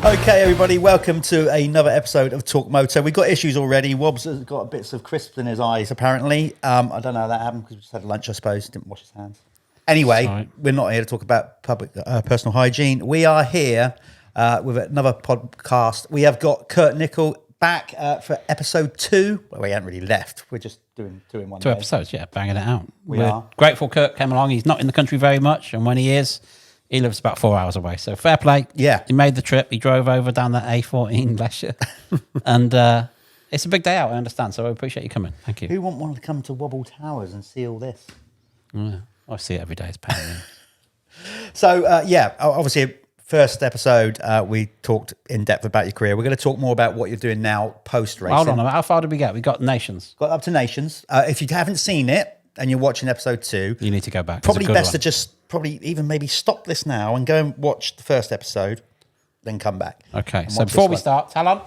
Okay, everybody, welcome to another episode of Torq Moto. We've got issues already. Wobbs has got bits of crisps in his eyes, apparently. I don't know how that happened because we just had lunch, I suppose. Didn't wash his hands. Anyway, We're not here to talk about public personal hygiene. We are here with another podcast. We have got Kurt Nicoll back for episode 2. Well, we haven't really left. We're just doing 2 in one day. 2 episodes, yeah, banging it out. We're grateful Kurt came along. He's not in the country very much, and when he is, he lives about 4 hours away. So fair play. Yeah. He made the trip. He drove over down that A14 last year. And it's a big day out, I understand. So I appreciate you coming. Thank you. Who wouldn't want to come to Wobble Towers and see all this? Yeah, I see it every day. It's pain. So, obviously, first episode, we talked in depth about your career. We're going to talk more about what you're doing now post-racing. Hold on a minute. How far did we get? We got Nations. Got up to Nations. If you haven't seen it and you're watching episode 2... You need to go back. Probably best to just even maybe stop this now and go and watch the first episode, then come back. Okay, so before we start, Talon,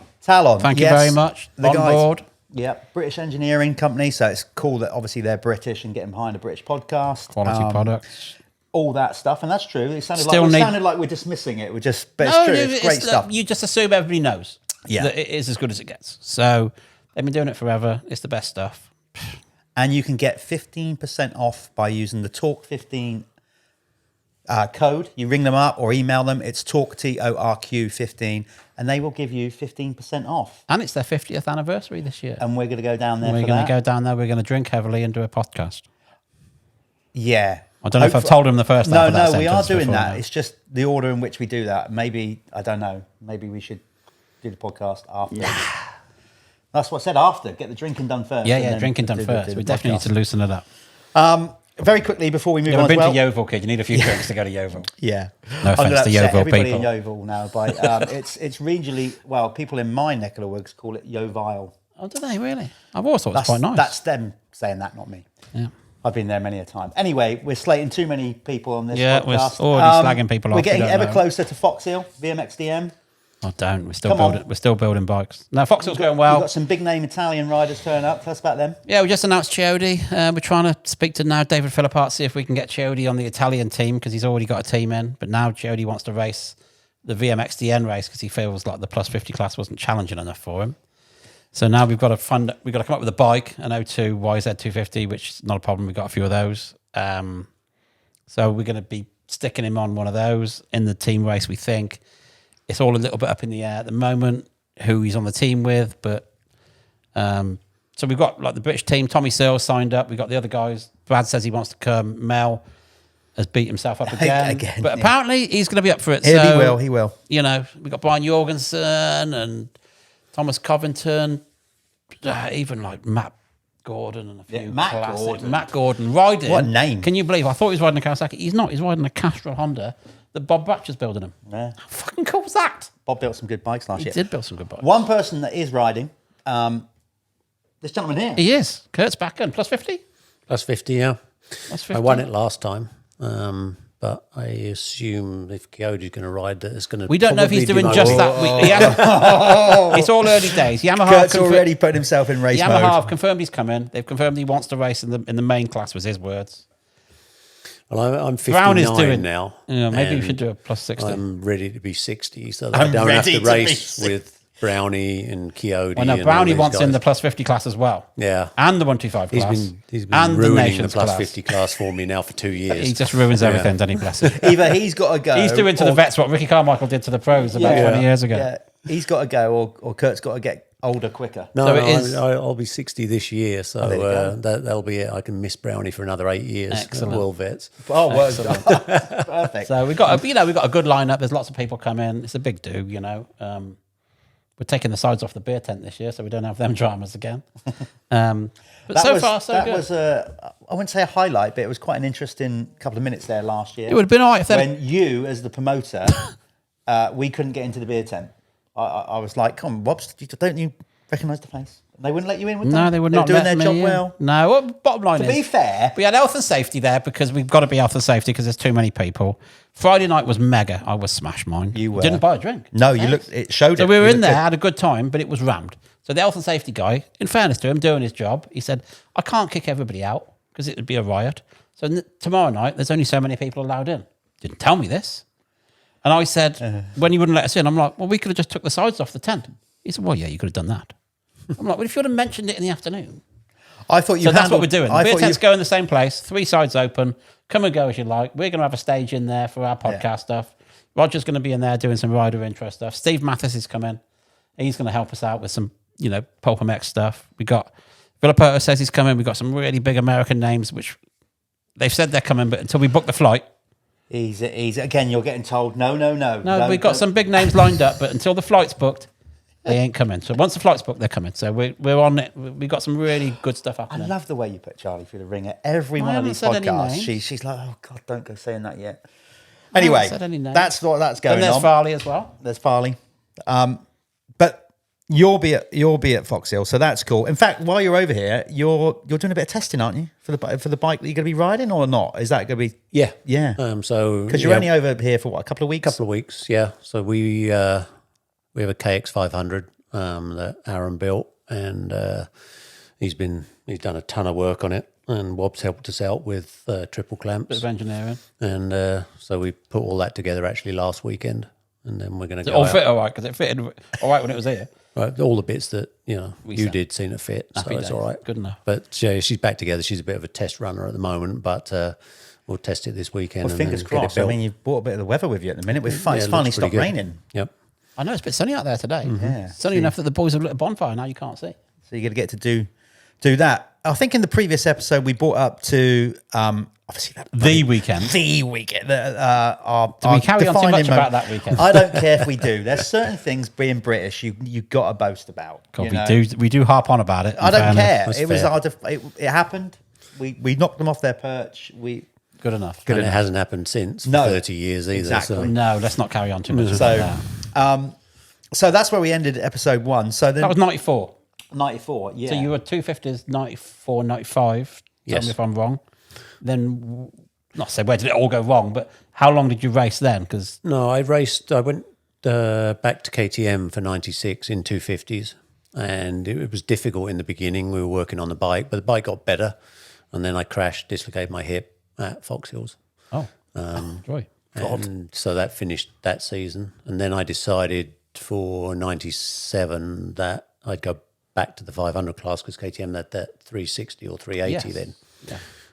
thank you very much. On board. Yeah, British engineering company, so it's cool that obviously they're British and getting behind a British podcast. Quality products. All that stuff, and that's true. It sounded like we're dismissing it. But it's true. It's great stuff. You just assume everybody knows that it is as good as it gets. So they've been doing it forever. It's the best stuff. And you can get 15% off by using the Torq15 code. You ring them up or email them. It's Torq, TORQ 15, and they will give you 15% off. And it's their 50th anniversary this year. And we're going to go down there. We're going to go down there. We're going to drink heavily and do a podcast. Yeah. I don't know if I've told them the first time. No, we are doing that. It's just the order in which we do that. Maybe, I don't know, maybe we should do the podcast after. Yeah. That's what I said, after. Get the drinking done first. Yeah, drinking done first. We definitely need to loosen it up. Very quickly before we move on. You've been to Yeovil, kid. You need a few drinks to go to Yeovil. Yeah. No offense to Yeovil everybody people. In Yeovil now, but it's regionally, well, people in my neck of the woods call it Yeovile. Oh, do they really? I've always thought it's quite nice. That's them saying that, not me. Yeah. I've been there many a time. Anyway, we're slating too many people on this podcast. Yeah, we're already slagging people off. We're getting ever closer to Fox Hill, VMXDM. Oh, don't. We're still building bikes. No, Fox Hill's going well. We've got some big name Italian riders turn up. Tell us about them. Yeah, we just announced Chiodi. We're trying to speak to now David Philippart, see if we can get Chiodi on the Italian team because he's already got a team in. But now Chiodi wants to race the VMXDN race because he feels like the plus 50 class wasn't challenging enough for him. So now we've got to come up with a bike, an O2 YZ250, which is not a problem. We've got a few of those. So we're going to be sticking him on one of those in the team race, we think. It's all a little bit up in the air at the moment, who he's on the team with. But so we've got like the British team. Tommy Searle signed up. We've got the other guys. Brad says he wants to come. Mel has beat himself up again. But apparently he's going to be up for it. He will. You know, we've got Brian Jorgensen and Thomas Covington, even like Matt Gordon and a few Matt Gordon riding. What a name. Can you believe? I thought he was riding a Kawasaki. He's not. He's riding a Castrol Honda that Bob Batcher's building him. Yeah. How fucking cool was that? Bob built some good bikes last year. He did build some good bikes. One person that is riding, this gentleman here. He is. Kurt's back in. Plus 50? Plus 50, yeah. Plus 50. I won it last time. But I assume if Cody's going to ride that, it's going to. We don't know if he's doing just that week. It's all early days. Kurt's already put himself in race mode. Yamaha have confirmed he's coming. They've confirmed he wants to race in the main class, was his words. Well, I'm 59 now. Yeah, maybe you should do a plus 60. I'm ready to be 60, so that I don't have to race with Brownie and Coyote. Well, no, Brownie wants in the plus 50 class as well. Yeah. And the 125 class. He's been ruining the plus 50 class for me now for 2 years. He just ruins everything, doesn't he, bless him? Either he's got to go. He's doing to the vets what Ricky Carmichael did to the pros about 20 years ago. Yeah, he's got to go, or Kurt's got to get older quicker. No, I'll be 60 this year, so that'll be it. I can miss Brownie for another 8 years. Excellent. World Vets. Oh, well, perfect. So we've got a good lineup. There's lots of people come in. It's a big do, you know. We're taking the sides off the beer tent this year, so we don't have them dramas again. But so far, so good. That was I wouldn't say a highlight, but it was quite an interesting couple of minutes there last year. It would have been all right if when you, as the promoter, we couldn't get into the beer tent. I was like, come on, Wobbs, don't you recognise the place? They wouldn't let you in, would they? No, they would not. They were doing their job well. No, well, bottom line is, to be fair, we had health and safety there because we've got to be health and safety because there's too many people. Friday night was mega. I was smashed mine. You were. Didn't buy a drink. No, you looked. It showed. So we were in there, had a good time, but it was rammed. So the health and safety guy, in fairness to him, doing his job, he said, "I can't kick everybody out because it would be a riot. So tomorrow night, there's only so many people allowed in." Didn't tell me this. And I said, when you wouldn't let us in, I'm like, well, we could have just took the sides off the tent. He said, well, yeah, you could have done that. I'm like, well, if you would have mentioned it in the afternoon. I thought you. So that's what we're doing. Beer tents go in the same place, 3 sides open. Come and go as you like. We're going to have a stage in there for our podcast stuff. Roger's going to be in there doing some rider intro stuff. Steve Mathis is coming. He's going to help us out with some, Pulp MX stuff. We got Villapoto says he's coming. We got some really big American names, which they've said they're coming, but until we book the flight. Easy. Again, you're getting told no. No, we've got some big names lined up, but until the flight's booked, they ain't coming. So once the flight's booked, they're coming. So we're on it. We got some really good stuff happening. I love the way you put Charlie through the ringer. Every one of these podcasts, she's like, oh God, don't go saying that yet. Anyway, that's what that's going on. And there's Farley as well. There's Farley. But you'll be at Fox Hill, so that's cool. In fact, while you're over here, you're doing a bit of testing, aren't you, for the bike that you're going to be riding, or not? Is that going to be? Yeah. So because you're only over here for what, a couple of weeks? A couple of weeks, yeah. So we have a KX 500 that Aaron built, and he's done a ton of work on it. And Wobb's helped us out with triple clamps. Bit of engineering. And so we put all that together actually last weekend. And then we're going to go all fit all right, because it fitted all right when it was here. Right, all the bits that, you did seem to fit. So it's all right. Good enough. But she's back together. She's a bit of a test runner at the moment, but we'll test it this weekend. Well, fingers crossed. I mean, you've brought a bit of the weather with you at the minute. It's finally stopped raining. Yep. I know, it's a bit sunny out there today. Mm-hmm. Yeah. Sunny enough that the boys have lit a bonfire. Now you can't see. So you're going to get to do that. I think in the previous episode we brought up to obviously the weekend. The weekend. Do we carry on too much about that weekend? I don't care if we do. There's certain things being British you got to boast about. God, we do harp on about it. I don't care. That's it was fair. hard to, it happened. We knocked them off their perch. Good enough. And it hasn't happened since for 30 years either. Exactly. So. No, let's not carry on too much. So that's where we ended episode 1. So then that was 94. 94, yeah. So you were 250s, 94, 95. Tell me if I'm wrong. Then, not say where did it all go wrong, but how long did you race then? No, I went back to KTM for 96 in 250s, and it was difficult in the beginning. We were working on the bike, but the bike got better, and then I crashed, dislocated my hip at Fox Hills. Joy. And so that finished that season, and then I decided for 97 that I'd go back to the 500 class, because KTM had that 360 or 380 then,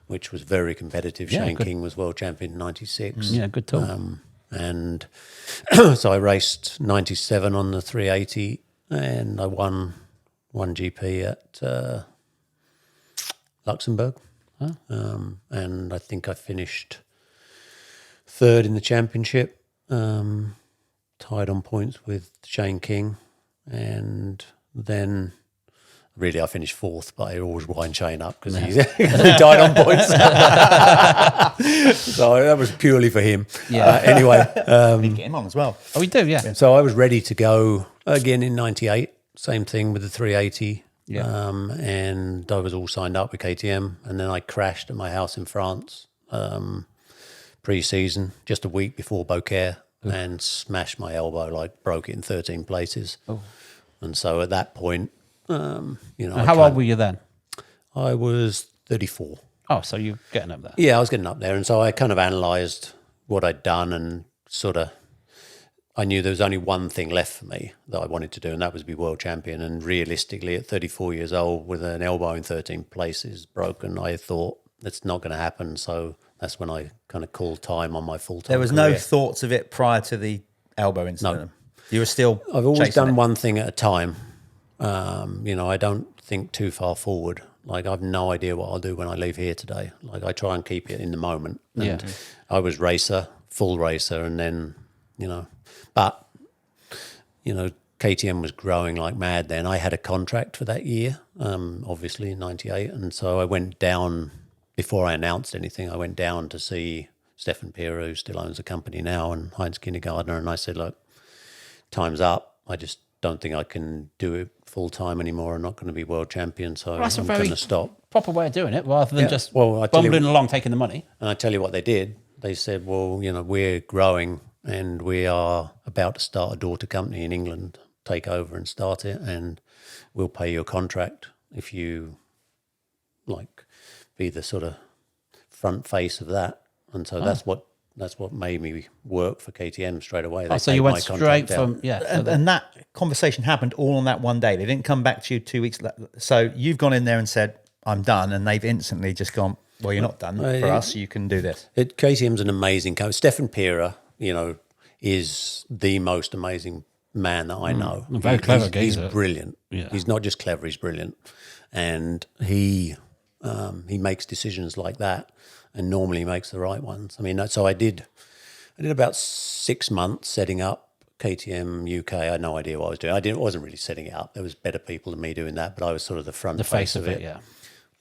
which was very competitive. Shane King was world champion in 96. Yeah, good talk. And so I raced 97 on the 380, and I won GP at Luxembourg. And I think I finished 3rd in the championship, tied on points with Shane King, and then really I finished 4th, but I always wind Shane up because he died on points. So that was purely for him. Anyway. We get him on as well. Oh, we do, yeah. So I was ready to go again in 98, same thing with the 380. And I was all signed up with KTM, and then I crashed at my house in France pre-season, just a week before Beaucaire, and smashed my elbow, broke it in 13 places. And so at that point, how old were you then? I was 34. Oh, so you're getting up there. Yeah, I was getting up there. And so I kind of analysed what I'd done, and sort of, I knew there was only one thing left for me that I wanted to do, and that was be world champion. And realistically, at 34 years old, with an elbow in 13 places broken, I thought that's not going to happen. So that's when I kind of called time on my full-time There was career. no thoughts of it prior to the elbow incident? No. You were still I've always chasing done it? one thing at a time. I don't think too far forward. I've no idea what I'll do when I leave here today. I try and keep it in the moment. And I was full racer, and then, but, KTM was growing like mad then. I had a contract for that year, obviously in 98. And so I went down, before I announced anything, I went down to see Stefan Pierre, who still owns the company now, and Heinz Kindergartner. And I said, look, time's up. I just don't think I can do it full time anymore. I'm not going to be world champion, so I'm going to stop. Proper way of doing it, rather than just I tell bumbling along taking the money. And I tell you what they did. They said, well, we're growing, and we are about to start a daughter company in England, take over and start it, and we'll pay you a contract if you be the sort of front face of that. And so that's what that's what made me work for KTM straight away. So you went straight from and that conversation happened all on that one day. They didn't come back to you 2 weeks later. So you've gone in there and said, I'm done, and they've instantly just gone, well, you're not done. For us, you can do this. KTM's an amazing coach. Stefan Perrett, is the most amazing man that I know. Very clever geezer. He's brilliant. Yeah. He's not just clever, he's brilliant. And he makes decisions like that, and normally makes the right ones. I mean, so I did about 6 months setting up KTM UK. I had no idea what I was doing. I wasn't really setting it up. There was better people than me doing that, but I was sort of the face of it. Yeah.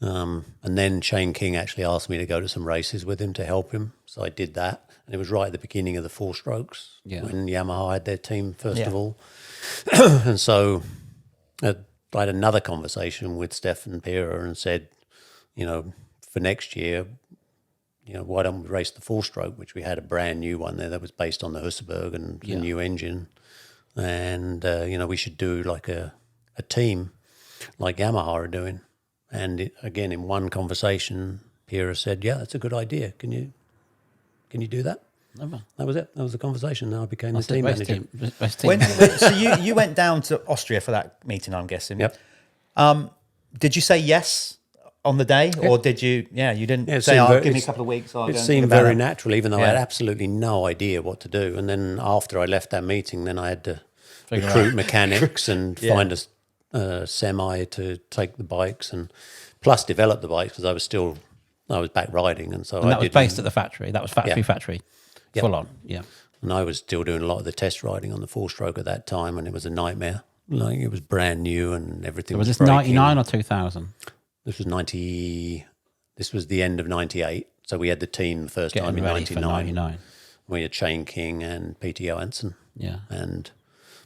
And then Shane King actually asked me to go to some races with him to help him. So I did that. And it was right at the beginning of the 4 strokes when Yamaha had their team first of all. And so I had another conversation with Stefan Perrett and said, for next year, why don't we race the 4-stroke, which we had a brand new one there that was based on the Husseberg and the new engine. And, we should do like a team like Yamaha are doing. And again, in one conversation, Perrett said, yeah, that's a good idea. Can you do that? Never. That was it. That was the conversation. Now I became the team manager. So you went down to Austria for that meeting, I'm guessing. Yep. Did you say yes on the day, or did you? Yeah, you didn't say, give me a couple of weeks. It seemed very natural, even though I had absolutely no idea what to do. And then after I left that meeting, then I had to recruit mechanics and find a semi to take the bikes, and plus develop the bikes because I was back riding, and so that was based at the factory. That was factory, full on. Yeah. And I was still doing a lot of the test riding on the 4-stroke at that time, and it was a nightmare. Like, it was brand new and everything. So was this 99 or 2000? This was 90. This was the end of 98. So we had the team the first time in 99. We had Shane King and Peter Johansson. Yeah. And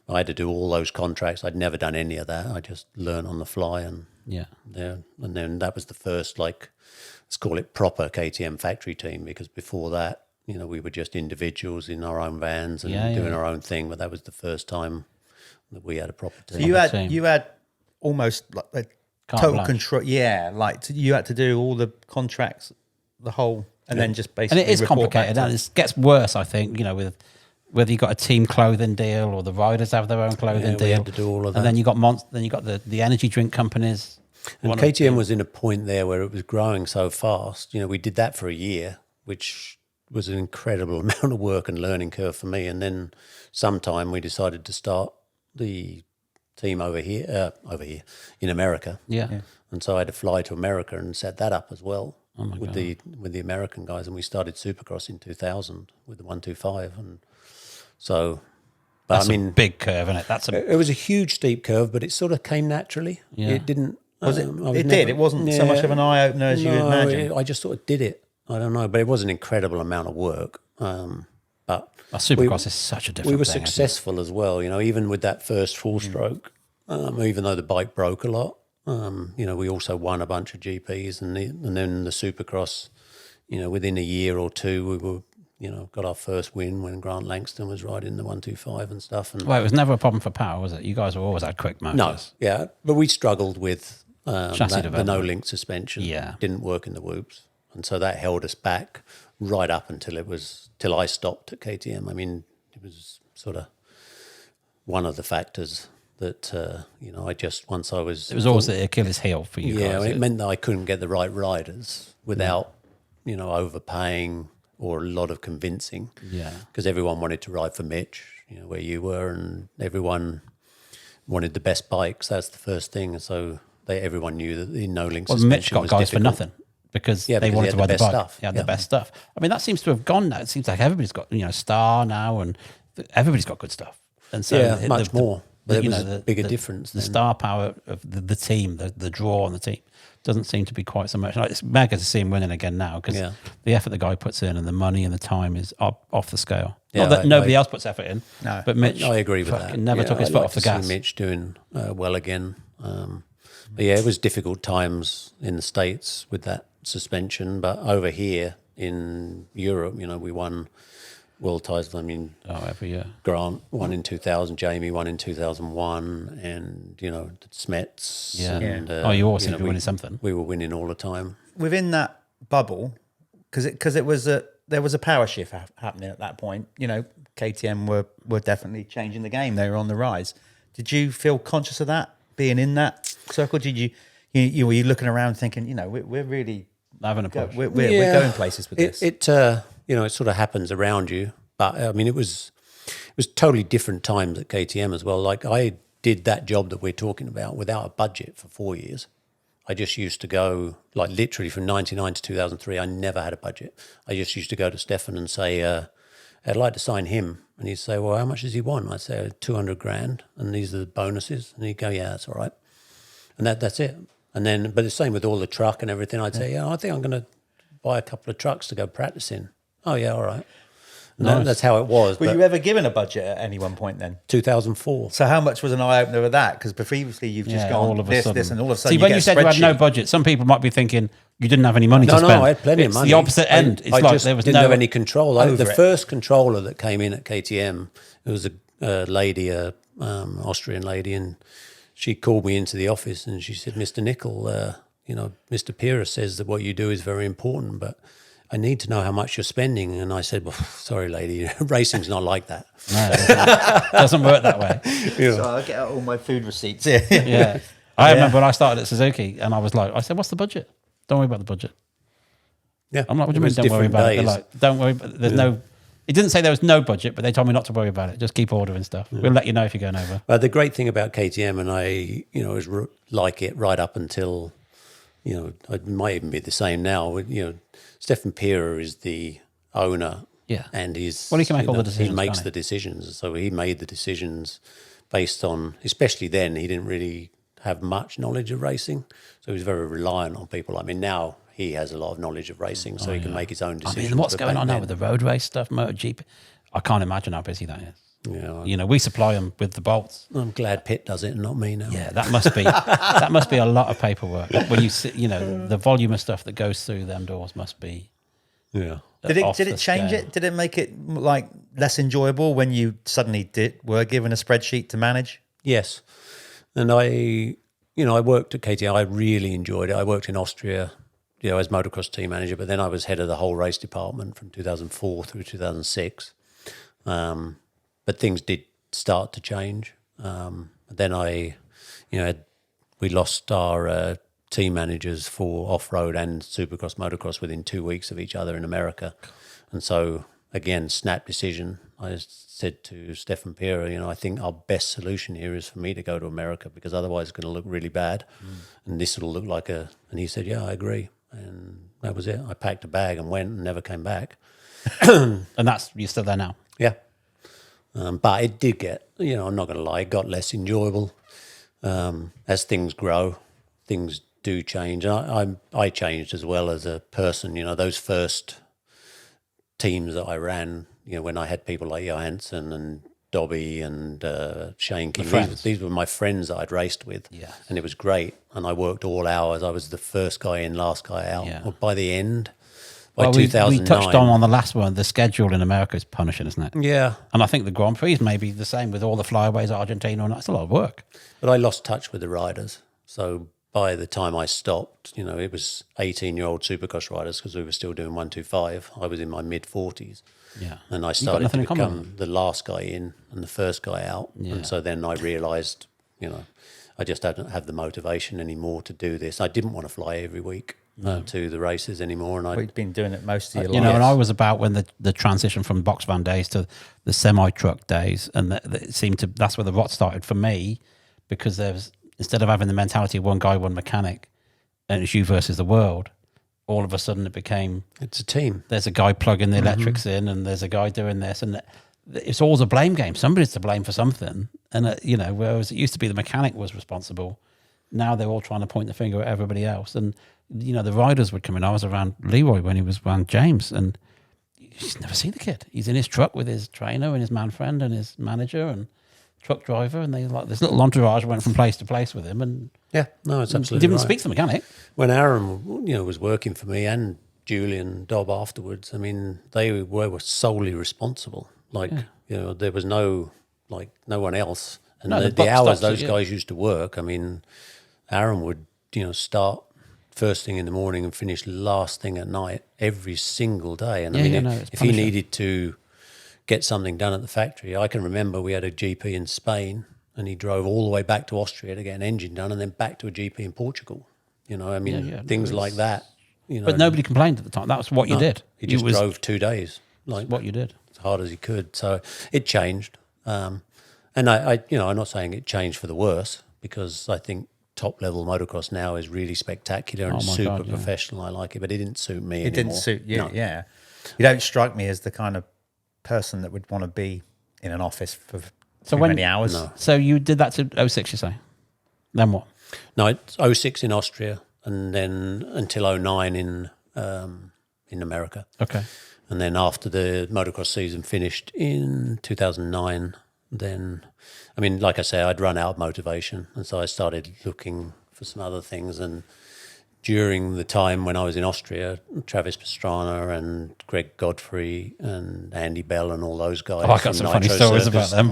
I had to do all those contracts. I'd never done any of that. I just learned on the fly, and then that was the first, like, let's call it proper KTM factory team, because before that, we were just individuals in our own vans and doing our own thing. But that was the first time that we had a proper team. So you had almost like total control. Yeah, like you had to do all the contracts, the whole, and then just basically. And it is complicated. And it gets worse, I think. With whether you got a team clothing deal or the riders have their own clothing deal. We had to do all of that. And then you got the energy drink companies. And KTM was in a point there where it was growing so fast. We did that for a year, which was an incredible amount of work and learning curve for me. And then sometime we decided to start the team over here in America. Yeah. And so I had to fly to America and set that up as well with the American guys. And we started Supercross in 2000 with the 125. And so, but that's a big curve, isn't it? It was a huge steep curve, but it sort of came naturally. Yeah. It didn't. It did. It wasn't so much of an eye opener as you imagine. I just sort of did it. I don't know, but it was an incredible amount of work. But Supercross is such a different. We were successful as well. Even with that first 4-stroke, even though the bike broke a lot, we also won a bunch of GPs, and then the Supercross. Within a year or two, we were. Got our first win when Grant Langston was riding the 125 and stuff. And it was never a problem for power, was it? You guys always had quick motors. No, yeah, but we struggled with the no-link suspension. Yeah, didn't work in the whoops, and so that held us back right up until I stopped at KTM. I mean, it was sort of one of the factors that once I was. It was always the Achilles heel for you guys. Yeah, it meant that I couldn't get the right riders without overpaying. Or a lot of convincing, because everyone wanted to ride for Mitch, where you were, and everyone wanted the best bikes. That's the first thing, and so everyone knew that the no-link suspension Mitch got was guys difficult. for nothing because they wanted to ride the bike. Stuff. He had the best stuff. I mean, that seems to have gone now. It seems like everybody's got Star now, and everybody's got good stuff. And so much more. But it was a bigger difference. The star power of the team, the draw on the team, doesn't seem to be quite so much. Like, it's mega to see him winning again now, because the effort the guy puts in and the money and the time is off the scale. Yeah, Not that nobody else puts effort in, but Mitch. I agree with that. Never took his foot off the gas. See Mitch doing well again. But it was difficult times in the States with that suspension. But over here in Europe, we won world titles. I mean, every year. Grant won in 2000, Jamie won in 2001, and the Smets. Yeah. And, you always seem to be winning something. We were winning all the time within that bubble, because it was at there was a power shift happening at that point. You know, KTM were definitely changing the game. They were on the rise. Did you feel conscious of that, being in that circle? Did you were you looking around thinking, you know, we're really having a push. We're going places with this. It you know, it sort of happens around you. But I mean, it was totally different times at KTM as well. Like I did that job that we're talking about without a budget for 4 years. I just used to go, like literally from 99 to 2003, I never had a budget. I just used to go to Stefan and say, I'd like to sign him. And he'd say, well, how much does he want? I'd say 200 grand and these are the bonuses. And he'd go, yeah, that's all right. And that's it. And then, but the same with all the truck and everything. I'd say, yeah, I think I'm going to buy a couple of trucks to go practice in. Oh, yeah, all right. No, that's how it was. Were you ever given a budget at any one point then? 2004. So how much was an eye-opener with that? Because previously you've just gone all of this, and all of a sudden See, when you said you had no budget, some people might be thinking you didn't have any money to spend. No, I had plenty of money. It's the opposite end. It's I like just there was didn't no have any control. The it. first controller that came in at KTM, it was a lady, Austrian lady, and she called me into the office and she said, Mr. Nicoll, you know, Mr. Perrett says that what you do is very important, but I need to know how much you're spending. And I said, well, sorry, lady, racing's not like that. No, it doesn't work that way. Yeah. So I get out all my food receipts. Yeah. Yeah. I remember when I started at Suzuki and I was like, I said, what's the budget? Don't worry about the budget. Yeah. I'm like, what do you mean don't worry about it? They're like, don't worry, there's no, it didn't say there was no budget, but they told me not to worry about it. Just keep ordering stuff. We'll let you know if you're going over. But the great thing about KTM, and I, you know, was like it right up until, you know, it might even be the same now. You know, Stefan Perrett is the owner. Yeah. And he's... Well, he can make all the decisions. He makes the decisions. So he made the decisions based on, especially then, he didn't really have much knowledge of racing. So he was very reliant on people. I mean, now he has a lot of knowledge of racing, so he can make his own decisions. I mean, what's going on now with the road race stuff, MotoGP? I can't imagine how busy that is. Yeah, you know, we supply them with the bolts. I'm glad Pitt does it and not me now. Yeah, that must be a lot of paperwork. When you see, you know, the volume of stuff that goes through them doors must be. Yeah. Did it change it? Did it make it like less enjoyable when you suddenly were given a spreadsheet to manage? Yes, and I worked at KTM. I really enjoyed it. I worked in Austria, you know, as motocross team manager, but then I was head of the whole race department from 2004 through 2006. But things did start to change. Then we lost our team managers for off-road and supercross, motocross within 2 weeks of each other in America. And so, again, snap decision. I said to Stefan Perrett, you know, I think our best solution here is for me to go to America because otherwise it's going to look really bad. And this will look like and he said, yeah, I agree. And that was it. I packed a bag and went and never came back. And you're still there now? Yeah. But it did get, you know, I'm not going to lie, it got less enjoyable. As things grow, things do change. I changed as well as a person. You know, those first teams that I ran, you know, when I had people like Johansson and Dobby and Shane King, these were my friends that I'd raced with. Yeah. And it was great. And I worked all hours. I was the first guy in, last guy out. Yeah. Well, by the end, by well, 2009. we touched on the last one, the schedule in America is punishing, isn't it? Yeah. And I think the Grand Prix is maybe the same with all the flyaways, Argentina, and that's a lot of work. But I lost touch with the riders. So by the time I stopped, you know, it was 18-year-old supercross riders because we were still doing 125. I was in my mid-40s. Yeah. And I started to become the last guy in and the first guy out. Yeah. And so then I realised, you know, I just don't have the motivation anymore to do this. I didn't want to fly every week to the races anymore. And We've been doing it most of your life. You know, and I was about when the transition from box van days to the semi-truck days, and it seemed to, that's where the rot started for me, because there was, instead of having the mentality of one guy, one mechanic, and it's you versus the world, all of a sudden it became... It's a team. There's a guy plugging the electrics in, and there's a guy doing this, and it's always a blame game. Somebody's to blame for something. And, you know, whereas it used to be the mechanic was responsible, now they're all trying to point the finger at everybody else. And, you know, the riders would come in. I was around Leroy when he was around James, and he's never seen the kid. He's in his truck with his trainer and his man friend and his manager and truck driver, and they like this little entourage went from place to place with him. And yeah, no, it's absolutely he didn't right. speak to the mechanic. When Aaron, you know, was working for me and Julian Dobb afterwards, I mean, they were solely responsible. Like, you know, there was no one else. And the hours those guys used to work, I mean, Aaron would, you know, start first thing in the morning and finish last thing at night every single day. And it's if he needed to get something done at the factory, I can remember we had a GP in Spain and he drove all the way back to Austria to get an engine done and then back to a GP in Portugal. Things like that. But nobody complained at the time. That was what you did. He just drove 2 days. Like what you did. As hard as he could. So it changed. And I'm not saying it changed for the worse, because I think top level motocross now is really spectacular and super professional. I like it, but it didn't suit me anymore. It didn't suit you, yeah. You don't strike me as the kind of person that would want to be in an office for many hours. No. So you did that to 06, you say? Then what? No, it's 06 in Austria, and then until 09 in America. Okay. And then after the motocross season finished in 2009, then, like I say, I'd run out of motivation. And so I started looking for some other things. And during the time when I was in Austria, Travis Pastrana and Greg Godfrey and Andy Bell and all those guys. Oh, I got some funny stories about them.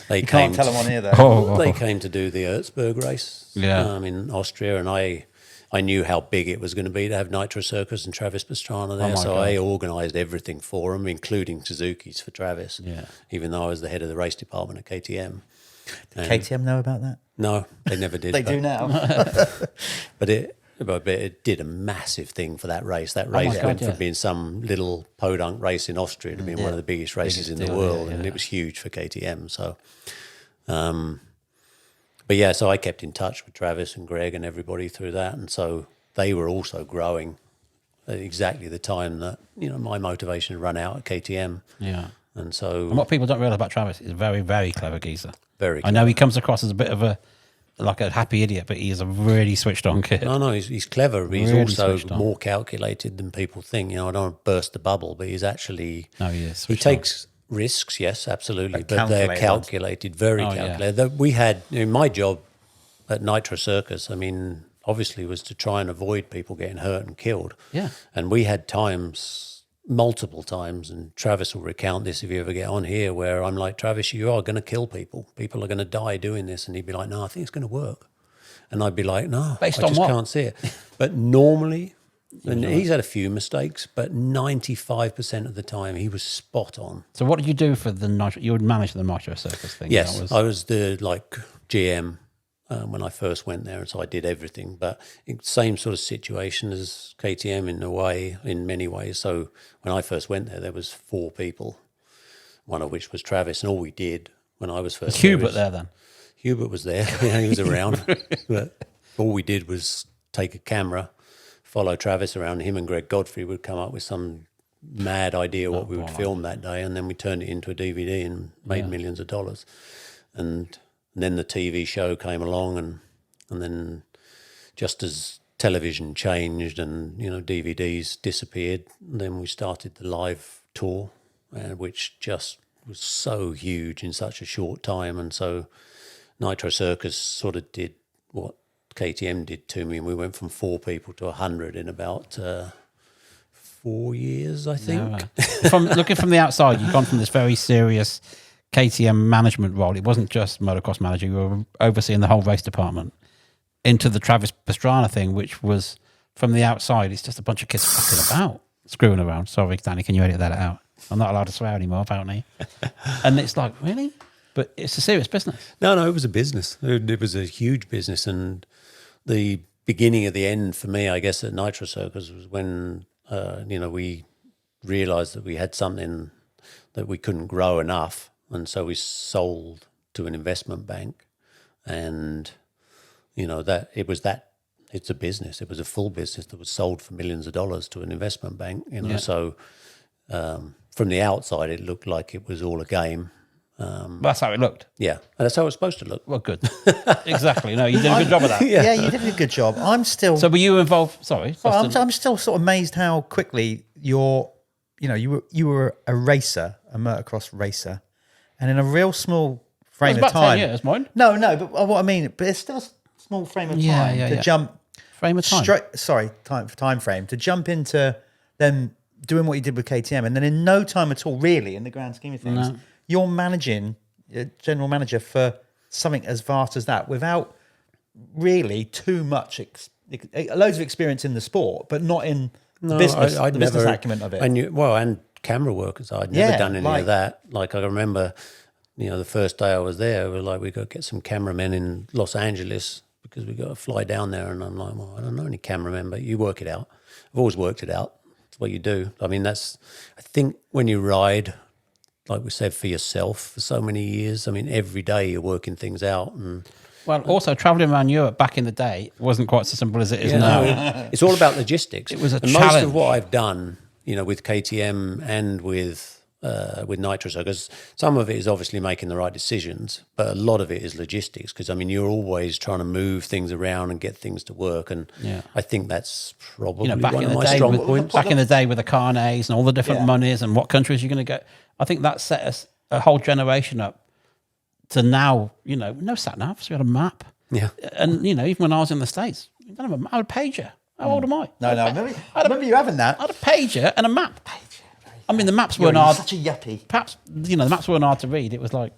They can't tell them on here, though. They came to do the Erzberg race in Austria, and I knew how big it was going to be to have Nitro Circus and Travis Pastrana there, so I organised everything for them, including Suzuki's for Travis, even though I was the head of the race department at KTM. Did KTM know about that? No, they never did. They do now. But it did a massive thing for that race. That race went from being some little podunk race in Austria to being one of the biggest races in the world, and it was huge for KTM. So, so I kept in touch with Travis and Greg and everybody through that, and so they were also growing at exactly the time that my motivation had run out at KTM. Yeah, and what people don't realise about Travis is a very, very clever geezer. Very clever. I know he comes across as a bit of a happy idiot, but he is a really switched on kid. No, he's clever. But he's also more calculated than people think. I don't want to burst the bubble, but he's actually he takes risks, yes, absolutely, but they're calculated, very calculated. We had my job at Nitro Circus. Obviously, was to try and avoid people getting hurt and killed. Yeah, and we had multiple times, and Travis will recount this if you ever get on here, where I'm like, Travis, you are going to kill people. People are going to die doing this. And he'd be like, no, I think it's going to work. And I'd be like, no, I just can't see it. But normally, and he's had a few mistakes, but 95% of the time he was spot on. So what did you do for the Nitro? You would manage the Nitro Circus thing? Yes, I was the GM when I first went there, and so I did everything. But same sort of situation as KTM in many ways. So when I first went there was 4 people, one of which was Travis, and all we did when I was first there. Was Hubert there then? Hubert was there. He was around. But all we did was take a camera, follow Travis around. Him and Greg Godfrey would come up with some mad idea what we would film that day, and then we turned it into a DVD and made millions of dollars. And then the TV show came along, and then just as television changed and DVDs disappeared, then we started the live tour, which just was so huge in such a short time. And so Nitro Circus sort of did what KTM did to me, and we went from 4 people to 100 in about 4 years, I think. Looking from the outside, you've gone from this very serious KTM management role. It wasn't just motocross manager. You were overseeing the whole race department, into the Travis Pastrana thing, which was from the outside. It's just a bunch of kids fucking about, screwing around. Sorry, Danny, can you edit that out? I'm not allowed to swear anymore, apparently. And it's like, really? But it's a serious business. No, it was a business. It was a huge business. And the beginning of the end for me, I guess, at Nitro Circus was when, we realised that we had something that we couldn't grow enough. And so we sold to an investment bank, and it's a business. It was a full business that was sold for millions of dollars to an investment bank. So from the outside, it looked like it was all a game. That's how it looked. Yeah, and that's how it was supposed to look. Well, good. Exactly. No, you did a good job of that. Yeah, you did a good job. I'm still. So were you involved? Sorry, I'm still sort of amazed how quickly you were a racer, a motocross racer. And in a real small frame of time. 10 years, mine. No, but what I mean, but it's still a small frame of time to jump. Frame of time. Time frame to jump into them doing what you did with KTM, and then in no time at all, really, in the grand scheme of things, you're managing general manager for something as vast as that without really too much, loads of experience in the sport, but not in the business, the business acumen of it. And camera work. I'd never done any of that. Like I remember, the first day I was there, we were like, we got to get some cameramen in Los Angeles because we got to fly down there. And I'm like, well, I don't know any cameramen, but you work it out. I've always worked it out. It's what you do. I mean, I think when you ride, like we said, for yourself for so many years, I mean, every day you're working things out. And well, also traveling around Europe back in the day wasn't quite so simple as it is now. It's all about logistics. It was a and challenge. Most of what I've done, with KTM and with Nitro Circus, some of it is obviously making the right decisions, but a lot of it is logistics because, I mean, you're always trying to move things around and get things to work. And I think that's probably one of my strong points. Back in the day with the carnets and all the different monies and what countries you're going to go, I think that set us a whole generation up to now, no sat-navs, we had a map. Yeah. And, even when I was in the States, I had a pager. How old am I? No, I remember you having that. I had a pager and a map. I mean, the maps weren't hard. Such a yuppie. Perhaps, the maps weren't hard to read. It was like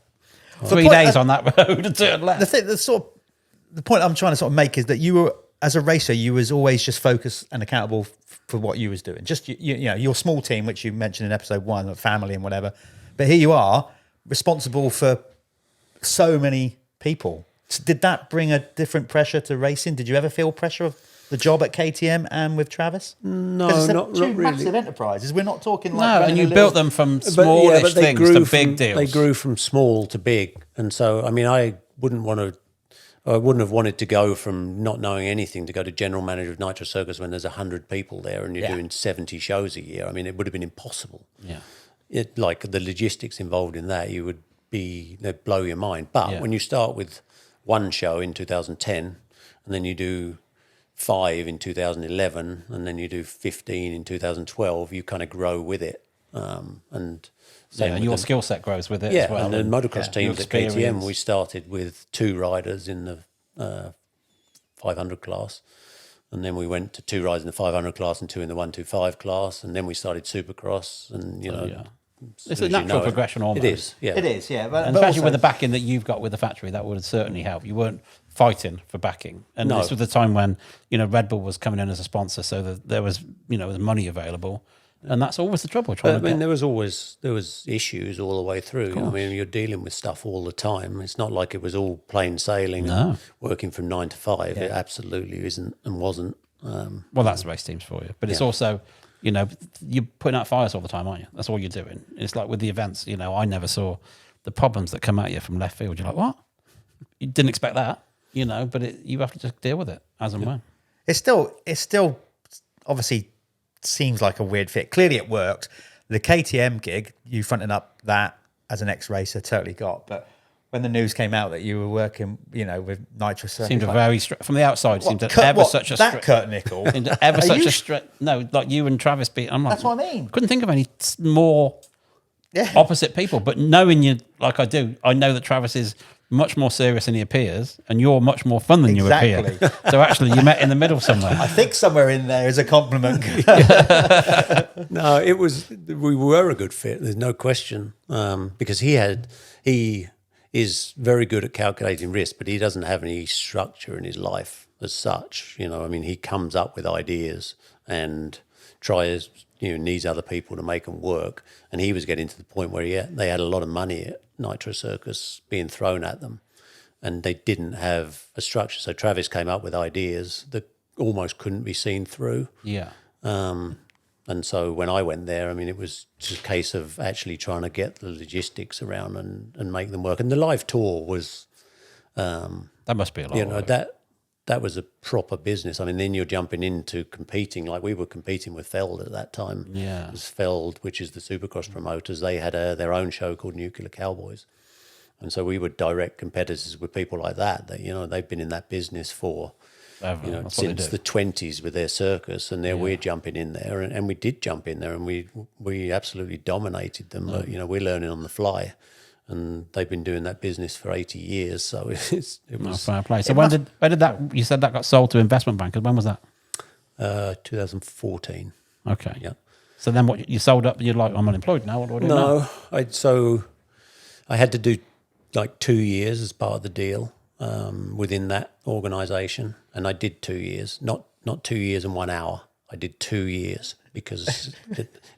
3 days on that road and turn left. The point I'm trying to sort of make is that you were, as a racer, you was always just focused and accountable for what you was doing. Just, your small team, which you mentioned in episode 1, family and whatever. But here you are, responsible for so many people. So did that bring a different pressure to racing? Did you ever feel pressure of the job at KTM and with Travis? No, not really. Massive enterprises. We're not talking like... No, and you built them from smallish things to big deals. They grew from small to big. And so, I mean, I wouldn't have wanted to go from not knowing anything to go to general manager of Nitro Circus when there's 100 people there and you're doing 70 shows a year. I mean, it would have been impossible. Yeah. Like the logistics involved in that, they'd blow your mind. But when you start with one show in 2010 and then you do 5 in 2011 and then you do 15 in 2012, you kind of grow with it. And your skill set grows with it as well. And the motocross teams at KTM, we started with 2 riders in the 500 class. And then we went to 2 riders in the 500 class and 2 in the 125 class. And then we started Supercross and, it's a natural progression almost. It is, yeah. It is, yeah. But especially with the backing that you've got with the factory, that would certainly help. You weren't fighting for backing. And this was the time when, Red Bull was coming in as a sponsor, so that there was, there money available. And that's always the trouble. There was issues all the way through. I mean, you're dealing with stuff all the time. It's not like it was all plain sailing and working from 9 to 5. It absolutely isn't and wasn't. Well, that's race teams for you. But it's also... you're putting out fires all the time, aren't you? That's all you're doing. It's like with the events, I never saw the problems that come at you from left field. You're like, what? You didn't expect that, but you have to just deal with it as and when. It's still obviously seems like a weird fit. Clearly it worked. The KTM gig, you fronting up that as an ex-racer, totally got. But when the news came out that you were working, with Nitro Circus, seemed from the outside, such a Kurt Nicoll, no, like you and Travis beat. I'm like, that's what I mean. Couldn't think of any more opposite people, but knowing you like I do, I know that Travis is much more serious than he appears, and you're much more fun than you appear. So actually, you met in the middle somewhere. I think somewhere in there is a compliment. No, we were a good fit. There's no question, because he is very good at calculating risk, but he doesn't have any structure in his life as such. I mean, he comes up with ideas and tries, needs other people to make them work. And he was getting to the point where they had a lot of money at Nitro Circus being thrown at them, and they didn't have a structure. So Travis came up with ideas that almost couldn't be seen through. Yeah. And so when I went there, I mean, it was just a case of actually trying to get the logistics around and make them work. And the live tour was... that must be a lot. That was a proper business. I mean, then you're jumping into competing. Like we were competing with Feld at that time. Yeah. It was Feld, which is the Supercross promoters. They had their own show called Nuclear Cowboys. And so we were direct competitors with people like that, they've been in that business for... since the 20s with their circus, and we're jumping in there, and we did jump in there, and we absolutely dominated them. But we're learning on the fly, and they've been doing that business for 80 years. So it was fair play. So when did that? You said that got sold to investment bankers. When was that? 2014. Okay. Yeah. So then what you sold up? You're like, I'm unemployed now. What do I do now? I had to do like 2 years as part of the deal. within that organisation, and I did 2 years, not 2 years and 1 hour. I did 2 years because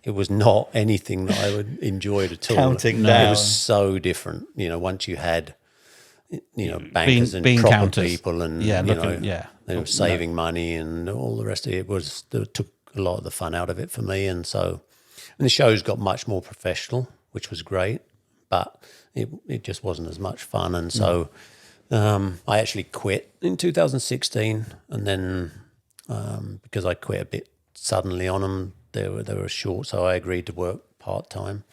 it was not anything that I would enjoyed at all. Counting down. It was so different. Once you had, bankers and being proper counters. people and, they were saving money and all the rest of it. It took a lot of the fun out of it for me. And so the shows got much more professional, which was great, but it just wasn't as much fun. And so I actually quit in 2016, and then because I quit a bit suddenly on them, they were short, so I agreed to work part-time.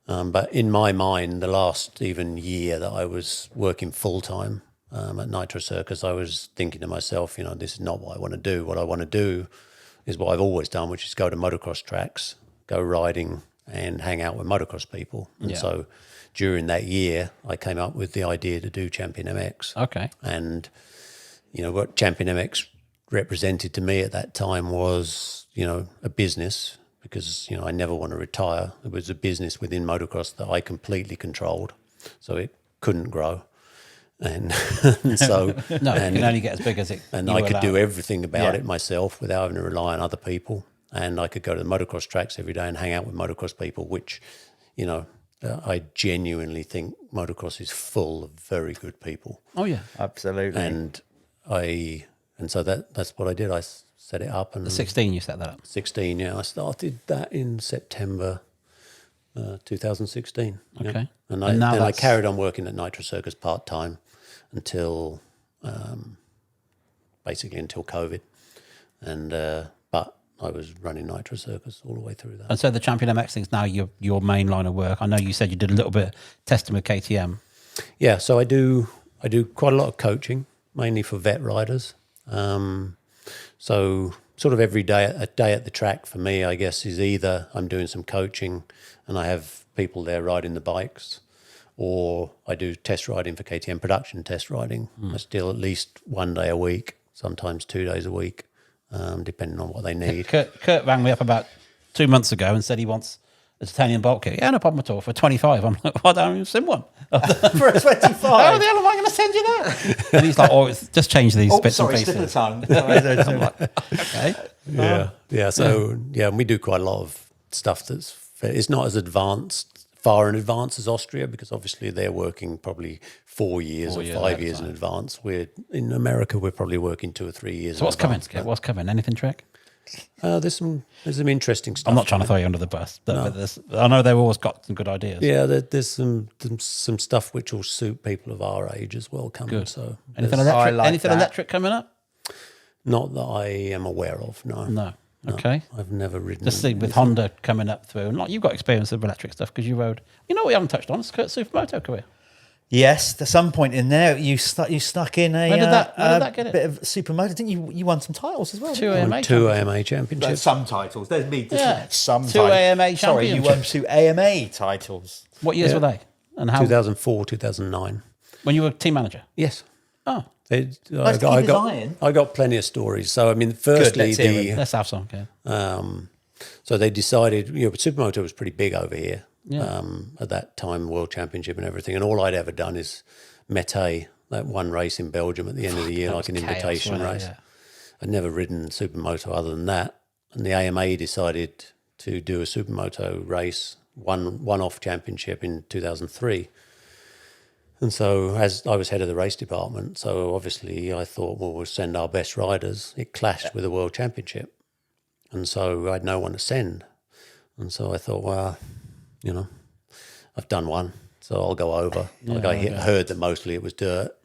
But in my mind, the last even year that I was working full-time at Nitro Circus, I was thinking to myself, this is not what I want to do. What I want to do is what I've always done, which is go to motocross tracks, go riding and hang out with motocross people. And so during that year, I came up with the idea to do Champion MX. Okay. And, what Champion MX represented to me at that time was, a business, because, I never want to retire. It was a business within motocross that I completely controlled, so it couldn't grow. And so... No, it can only get as big as it... And I could do everything about it myself without having to rely on other people. And I could go to the motocross tracks every day and hang out with motocross people, which, I genuinely think motocross is full of very good people. Oh, yeah. Absolutely. And so that's what I did. I set it up. And The 16, you set that up? 16, yeah. I started that in September 2016. Okay. Yeah. And And now then I that's- carried on working at Nitro Circus part-time until, basically until COVID. And but I was running Nitro Circus all the way through that. And so the Champion MX thing's now your main line of work. I know you said you did a little bit of testing with KTM. Yeah, so I do quite a lot of coaching, mainly for vet riders. So sort of every day, a day at the track for me, I guess, is either I'm doing some coaching and I have people there riding the bikes, or I do test riding for KTM, production test riding. I still at least 1 day a week, sometimes 2 days a week, depending on what they need. Kurt rang me up about 2 months ago and said he wants a titanium bolt kit. Yeah, no problem at all, for 25. I'm like, why don't you send one? For a 25. How the hell am I going to send you that? And he's like, just change these bits and slip of the pieces. tongue. I'm like, okay. Yeah. So we do quite a lot of stuff it's not as far in advance as Austria, because obviously they're working probably 4 years 4 or years 5 years in advance. In America, we're probably working 2 or 3 years. So what's coming? What's coming? Anything, Trek? There's some interesting stuff. I'm not trying to throw you under the bus, but I know they've always got some good ideas. Yeah, there's some stuff which will suit people of our age as well coming. Good. So Anything electric? like Anything that. electric coming up? not that I am aware of. No. Okay. I've never ridden. Just see with Honda coming up through, and like you've got experience of electric stuff because you rode. You know what we haven't touched on? It's Kurt's SuperMoto career. Yes, at some point in there, you stuck in a When did that get it? bit of SuperMoto, didn't you? You won some titles as well. Two didn't you? AMA Two championships. AMA championships. Some titles. There's me. Yeah. Some Two titles. AMA Sorry, you won championships. 2 AMA titles. What years Yeah. were they? And how? 2004, 2009. When you were team manager? Yes. Oh, Nice to keep his eye in. I got plenty of stories. So I mean, firstly, let's hear it. let's have some. Okay. So they decided, SuperMoto was pretty big over here Yeah. at that time, World Championship and everything. And all I'd ever done is Mete, that one race in Belgium at the end of the year, like an Chaos, invitation wasn't it? race. Yeah. I'd never ridden SuperMoto other than that. And the AMA decided to do a SuperMoto race, one-off championship in 2003. And so as I was head of the race department, so obviously I thought, well, we'll send our best riders. It clashed with the World Championship. And so I had no one to send. And so I thought, well, I've done one, so I'll go over. Heard that mostly it was dirt.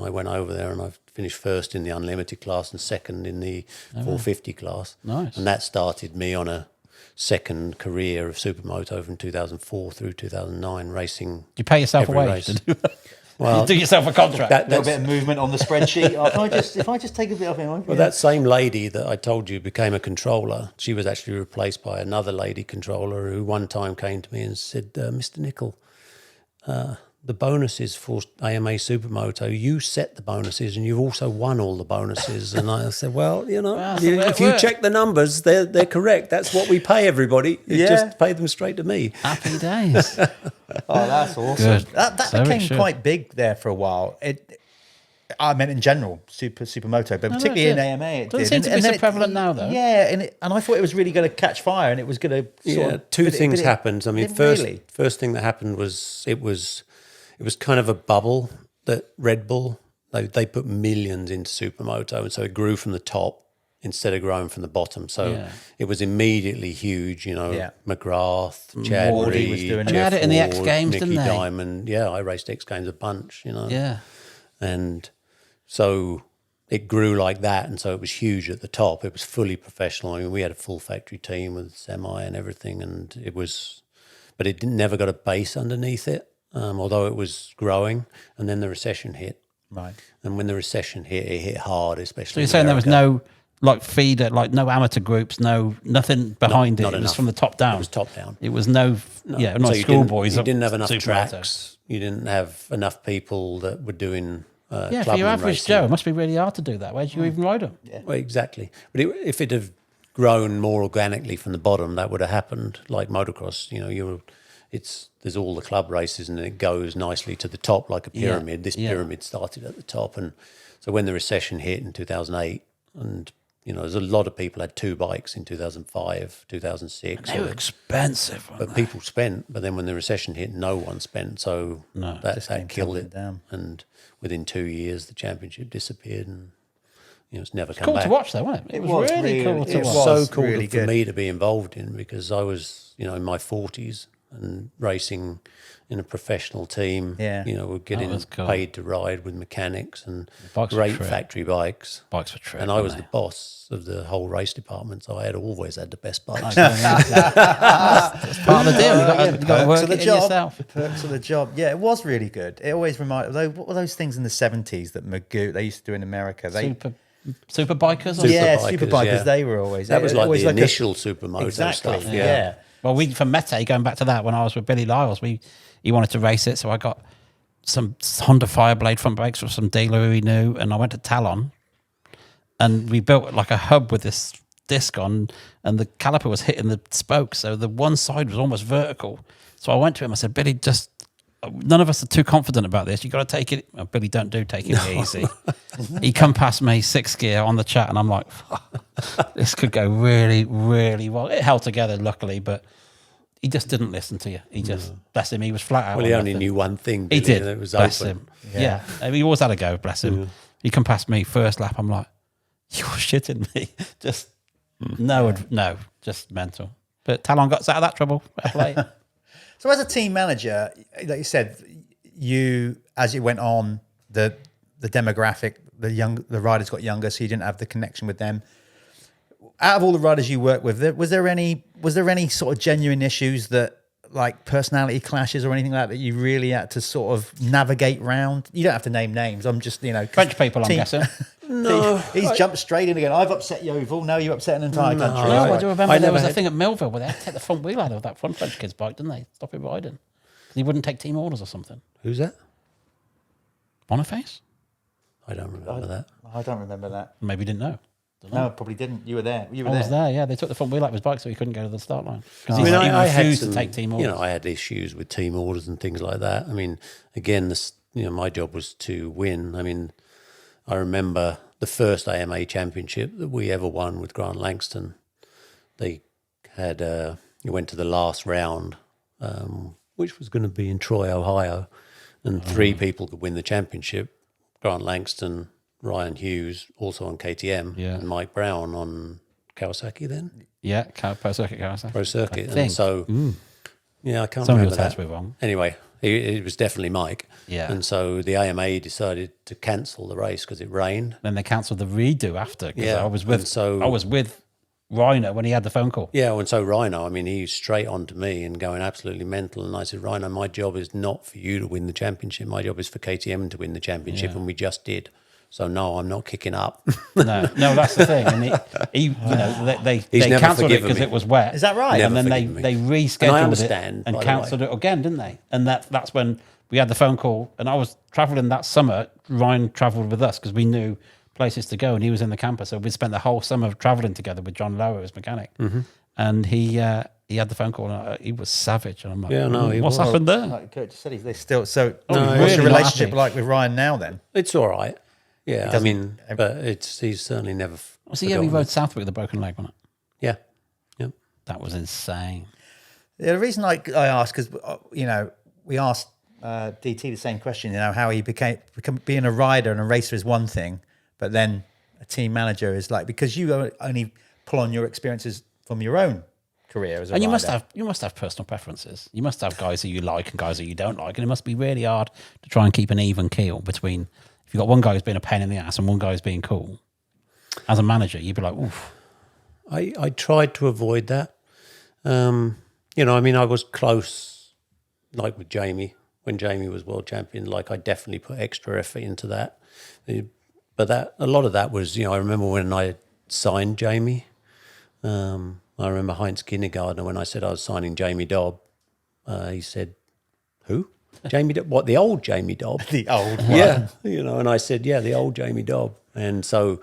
I went over there and I finished first in the unlimited class and second in the 450 class. Nice. And that started me on a second career of SuperMoto from 2004 through 2009, racing. You pay yourself every away. race. You do yourself a contract. A little bit of movement on the spreadsheet. if I just take a bit of him. Well, that same lady that I told you became a controller, she was actually replaced by another lady controller who one time came to me and said, Mr. Nicoll, the bonuses for AMA SuperMoto, you set the bonuses and you've also won all the bonuses. And I said, well, if you check the numbers, they're correct. That's what we pay everybody. Just pay them straight to me. Happy days. Oh, that's awesome. Good. That So it became should. quite big there for a while. I meant in general, SuperMoto, but particularly in AMA, it doesn't did. seem to be so prevalent now, though. Yeah, and I thought it was really going to catch fire, and it was going to. Two things happened. I mean, first thing that happened was it was kind of a bubble that Red Bull they put millions into SuperMoto, and so it grew from the top instead of growing from the bottom. So it was immediately huge. You know, McGrath, Chad Reed, was doing Jeff they had it in the X Ward, Games, Nicky didn't they? Diamond. Yeah, I raced X Games a bunch. You know. Yeah. And so it grew like that, and so it was huge at the top. It was fully professional. I mean, we had a full factory team with semi and everything, and it was, but it never got a base underneath it, although it was growing. And then the recession hit. Right. And when the recession hit, it hit hard, especially. So you're saying there was no like feeder, like no amateur groups, nothing behind not it. It was enough. from the top down. It was top down. It was not So schoolboys. You didn't have enough SuperMoto. tracks. You didn't have enough people that were doing. Yeah, for your average Joe, it must be really hard to do that. Where do you even ride them? Yeah. Well, exactly. But if it had grown more organically from the bottom, that would have happened. Like motocross, you know, there's all the club races, and it goes nicely to the top like a pyramid. This pyramid started at the top, and so when the recession hit in 2008, and you know, there's a lot of people had two bikes in 2005, 2006. They were expensive, but people spent. But then when the recession hit, no one spent. So that killed it. Down. And within 2 years, the championship disappeared, and you know, it's never come cool back. to watch, though, wasn't it? It was really cool to It watch. was so cool really for good. me to be involved in, because I was, you know, in my 40s and racing in a professional team. Yeah. You know, we're getting was cool. paid to ride with mechanics and Bikes were great true. factory bikes. Bikes were true. And I was the boss of the whole race department, so I had always had the best bikes. It's part of the deal. You got to work it in yourself. The perks of the job. Yeah, it was really good. It always reminded. What were those things in the 70s that Magoo they used to do in America? Super bikers? Or Super bikers. yeah. They were always. That was like always the initial SuperMoto exactly. stuff. Yeah. Well, for Mete, going back to that, when I was with Billy Lyles, he wanted to race it, so I got some Honda Fireblade front brakes from some dealer who he knew, and I went to Talon, and we built like a hub with this disc on, and the caliper was hitting the spokes, so the one side was almost vertical. So I went to him, I said, Billy, none of us are too confident about this. You got to take it. Oh, Billy, don't take it easy. He come past me 6th gear on the chat, and I'm like, this could go really, really well. It held together, luckily, but he just didn't listen to you. He just, bless him, he was flat out. Well, he only knew one thing. He did. And it was bless open. him. Yeah. I mean, he always had a go, bless him. Yeah. He come past me first lap. I'm like, you're shitting me. Just, no, just mental. But Talon got us out of that trouble. Fair play. So as a team manager, like you said, as it went on, the demographic, the riders got younger, so you didn't have the connection with them. Out of all the riders you work with, was there any sort of genuine issues that, like personality clashes or anything like that you really had to sort of navigate round? You don't have to name names. I'm just, French people, I'm guessing. No, he's jumped straight in again. I've upset Yeovil. Now you upset an entire country. No, I do remember there was a had- thing at Millville where they had to take the front wheel out of that front French kid's bike, didn't they? Stop it riding. He wouldn't take team orders or something. Who's that? Boniface? I don't remember that. I don't remember that. Maybe he didn't know. No, probably didn't. You were there. I was there, yeah. They took the front wheel out of his bike so he couldn't go to the start line. Because I mean, I had refused some, to take team orders. You know, I had issues with team orders and things like that. I mean, again, my job was to win. I mean, I remember the first AMA championship that we ever won with Grant Langston. They had, you went to the last round, which was going to be in Troy, Ohio, and 3 people could win the championship. Grant Langston, Ryan Hughes, also on KTM, and Mike Brown on Kawasaki then. Yeah, Pro Circuit Kawasaki. Pro Circuit. I think. And so, I can't Some of remember your tests that. were wrong. Anyway, it was definitely Mike. Yeah. And so the AMA decided to cancel the race because it rained. Then they cancelled the redo after. Because Yeah, I was with and so- I was with Reiner when he had the phone call. Yeah, and so Rhino, I mean, he's straight on to me and going absolutely mental. And I said, Rhino, my job is not for you to win the championship. My job is for KTM to win the championship, and we just did. So no, I'm not kicking up. No, that's the thing. And they never cancelled it forgiven because me. it was wet. Is that right? And Never then forgiven me. they rescheduled And I understand, it and by the cancelled way. it again, didn't they? And that's when we had the phone call. And I was travelling that summer. Ryan travelled with us because we knew places to go, and he was in the camper. So we spent the whole summer travelling together with John Lower, his mechanic. Mm-hmm. And he had the phone call, and he was savage. And I'm like, what's was. happened there? Like Kurt just said, they still. So, No, what's really your not relationship happy. like with Ryan now? Then It's all right. Yeah, I mean, but he's certainly never. Was the year he rode Southwick with a broken leg, wasn't it? Yeah, yeah. That was insane. Yeah, the reason I asked, because, we asked DT the same question, how he became being a rider and a racer is one thing, but then a team manager is like, because you only pull on your experiences from your own career as a rider. You must have personal preferences. You must have guys who you like and guys who you don't like, and it must be really hard to try and keep an even keel between. If you've got one guy who's being a pain in the ass and one guy who's being cool, as a manager, you'd be like, oof. I tried to avoid that. I was close, like with Jamie, when Jamie was world champion, like I definitely put extra effort into that. But a lot of that was, I remember when I signed Jamie, I remember Heinz Kindergartner, when I said I was signing Jamie Dobb, he said, who? Jamie Dobb? What, the old Jamie Dobb? The old one. Yeah, and I said, yeah, the old Jamie Dobb. And so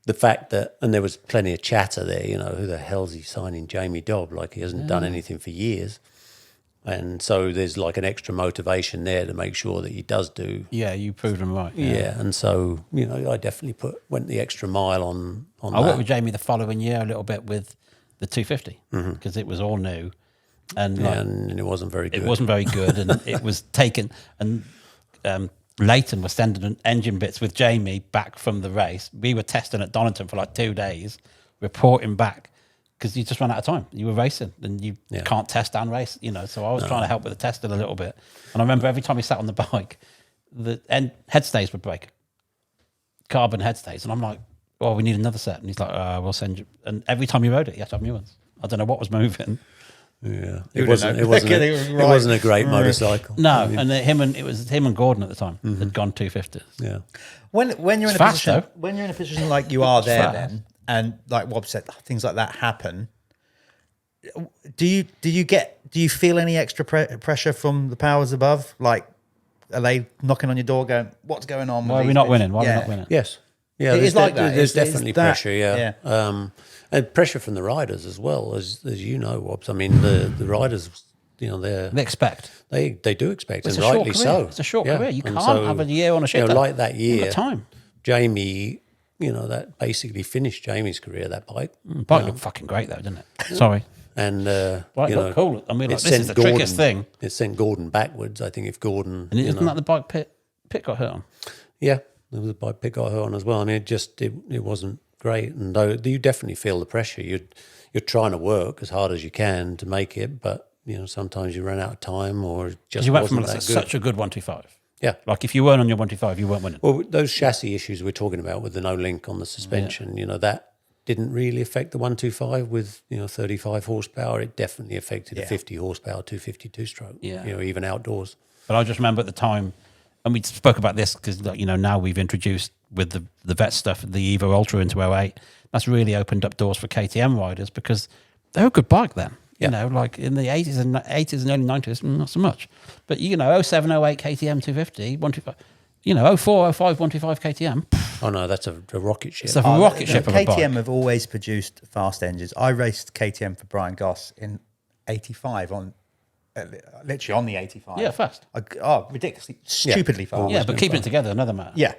the fact that, and there was plenty of chatter there, who the hell's he signing Jamie Dobb? Like, he hasn't done anything for years. And so there's like an extra motivation there to make sure that he does do. Yeah, you proved him right. Yeah, and so, I definitely went the extra mile on that. I worked with Jamie the following year a little bit with the 250 because it was all new. And, and it wasn't very good. It wasn't very good, and it was taken. And Leighton was sending engine bits with Jamie back from the race. We were testing at Donington for like 2 days, reporting back because you just ran out of time. You were racing, and you can't test and race, So I was trying to help with the testing a little bit. And I remember every time he sat on the bike, the head stays would break, carbon head stays, and I'm like, "Oh, we need another set." And he's like, "We'll send you." And every time you rode it, you had to have new ones. I don't know what was moving. Yeah, it wasn't a great motorcycle. No, and it was him and Gordon at the time had gone 250s. Yeah. When you're in a position like you are there, then, and like Wob said, things like that happen. Do you feel any extra pressure from the powers above? Like, are they knocking on your door, going, "What's going on? Why are we not winning? Why are we not winning?" Yes. Yeah, it is like that. There's definitely pressure. Yeah. And pressure from the riders as well, as you know, Wobbs. I mean, the riders, they expect. They do expect, It's and a short rightly career. so. It's a short career. You And can't have a year on a shit. like that year, time. Jamie, that basically finished Jamie's career. That bike. Bike looked fucking great though, didn't it? Sorry. And bike looked cool. I mean, like, this is the trickiest thing. It sent Gordon backwards. I think if Gordon, and isn't that the bike Pitt got hurt on? Yeah, there was a bike Pitt got hurt on as well. I mean, it wasn't great, and though you definitely feel the pressure. You're trying to work as hard as you can to make it, but sometimes you run out of time, or just you went from wasn't that such a good 125. Yeah, like if you weren't on your 125, you weren't winning. Well, those chassis issues we're talking about with the no link on the suspension, that didn't really affect the 125 with 35 horsepower. It definitely affected a 50 horsepower 252 stroke. Yeah, even outdoors. But I just remember at the time. And we spoke about this because, now we've introduced with the vet stuff, the Evo Ultra into 08. That's really opened up doors for KTM riders because they were a good bike then. Yeah. Like in the 80s and early 90s, not so much. But, 07, 08 KTM 250, 125, 04, 05, 125 KTM. Oh, no, that's a rocket ship. It's a rocket ship of a bike. KTM have always produced fast engines. I raced KTM for Brian Goss in 85 on... literally on the 85. Yeah, fast. Ridiculously, stupidly fast. Yeah, but keeping it together, another matter. Yeah.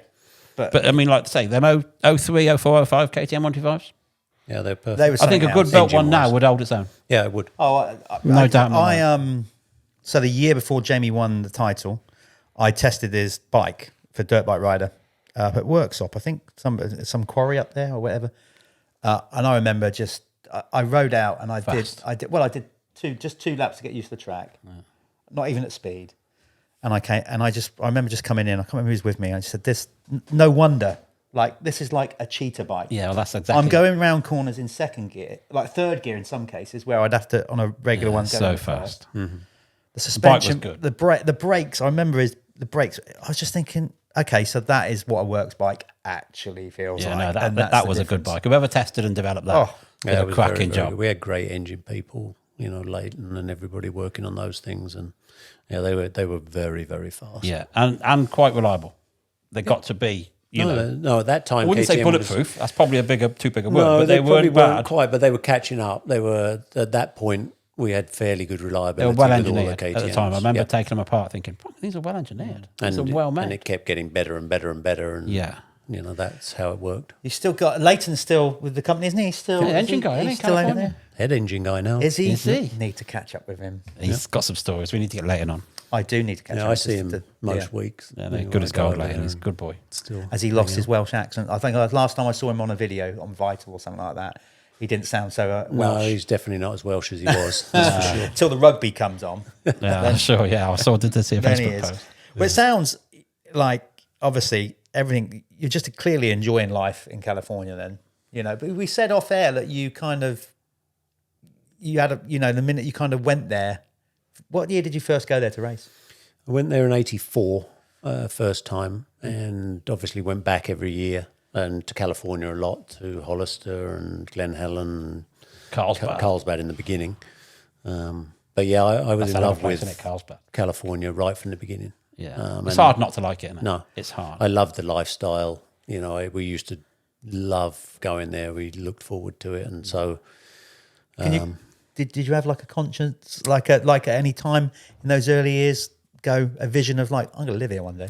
But I mean, like to say, them 03, 04, 05 KTM 125s? Yeah, they're perfect. I think a good built one now would hold its own. Yeah, it would. No doubt. So the year before Jamie won the title, I tested his bike for Dirt Bike Rider up at Worksop. I think some quarry up there or whatever. And I remember I rode out and I did two laps to get used to the track, not even at speed. And I remember just coming in. I can't remember who was with me. I just said, "This, no wonder. Like this is like a cheetah bike." Yeah, well, that's exactly. I'm going round corners in second gear, like third gear in some cases, where I'd have to on a regular one go so fast. Mm-hmm. The suspension, the bike was good. The brakes. I remember the brakes. I was just thinking, okay, so that is what a works bike actually feels like. Yeah, no, that was a good bike. Whoever tested and developed that did a cracking job. We had great engine people. Leighton and everybody working on those things, and they were very, very fast. Yeah, and quite reliable. They got to be. No, at that time, I wouldn't KTM say bulletproof. That's probably too big a word. No, but they weren't weren't quite, but they were catching up. They were at that point. We had fairly good reliability. They were well engineered at the time. I remember taking them apart, thinking, "These are well engineered. These are well made." And it kept getting better and better and better. And yeah, that's how it worked. You still got Leighton's still with the company, isn't he? He's still engine guy, isn't he? He's still over California? there. Head engine guy now. Is he? Is he? Need to catch up with him. He's got some stories. We need to get Leighton on. I do need to catch up. I see him most weeks. Yeah, they're good as gold, Leighton. He's a good boy. Still, Has he lost his Welsh accent? I think last time I saw him on a video on Vital or something like that, he didn't sound so Welsh. No, he's definitely not as Welsh as he was. That's for sure. Till the rugby comes on. Yeah, sure. Yeah, I saw. Did see a Then he Facebook is. post? Well, it sounds like obviously everything. You're just clearly enjoying life in California. Then but we said off air that you had the minute you kind of went there. What year did you first go there to race? I went there in '84, first time, and obviously went back every year and to California a lot, to Hollister and Glen Helen, Carlsbad in the beginning. But yeah, I was in love with California right from the beginning. Yeah, it's hard not to like it, isn't it? No, it's hard. I love the lifestyle. We used to love going there. We looked forward to it, and so. Did you have like a conscience, like at any time in those early years, a vision of like, I'm going to live here one day?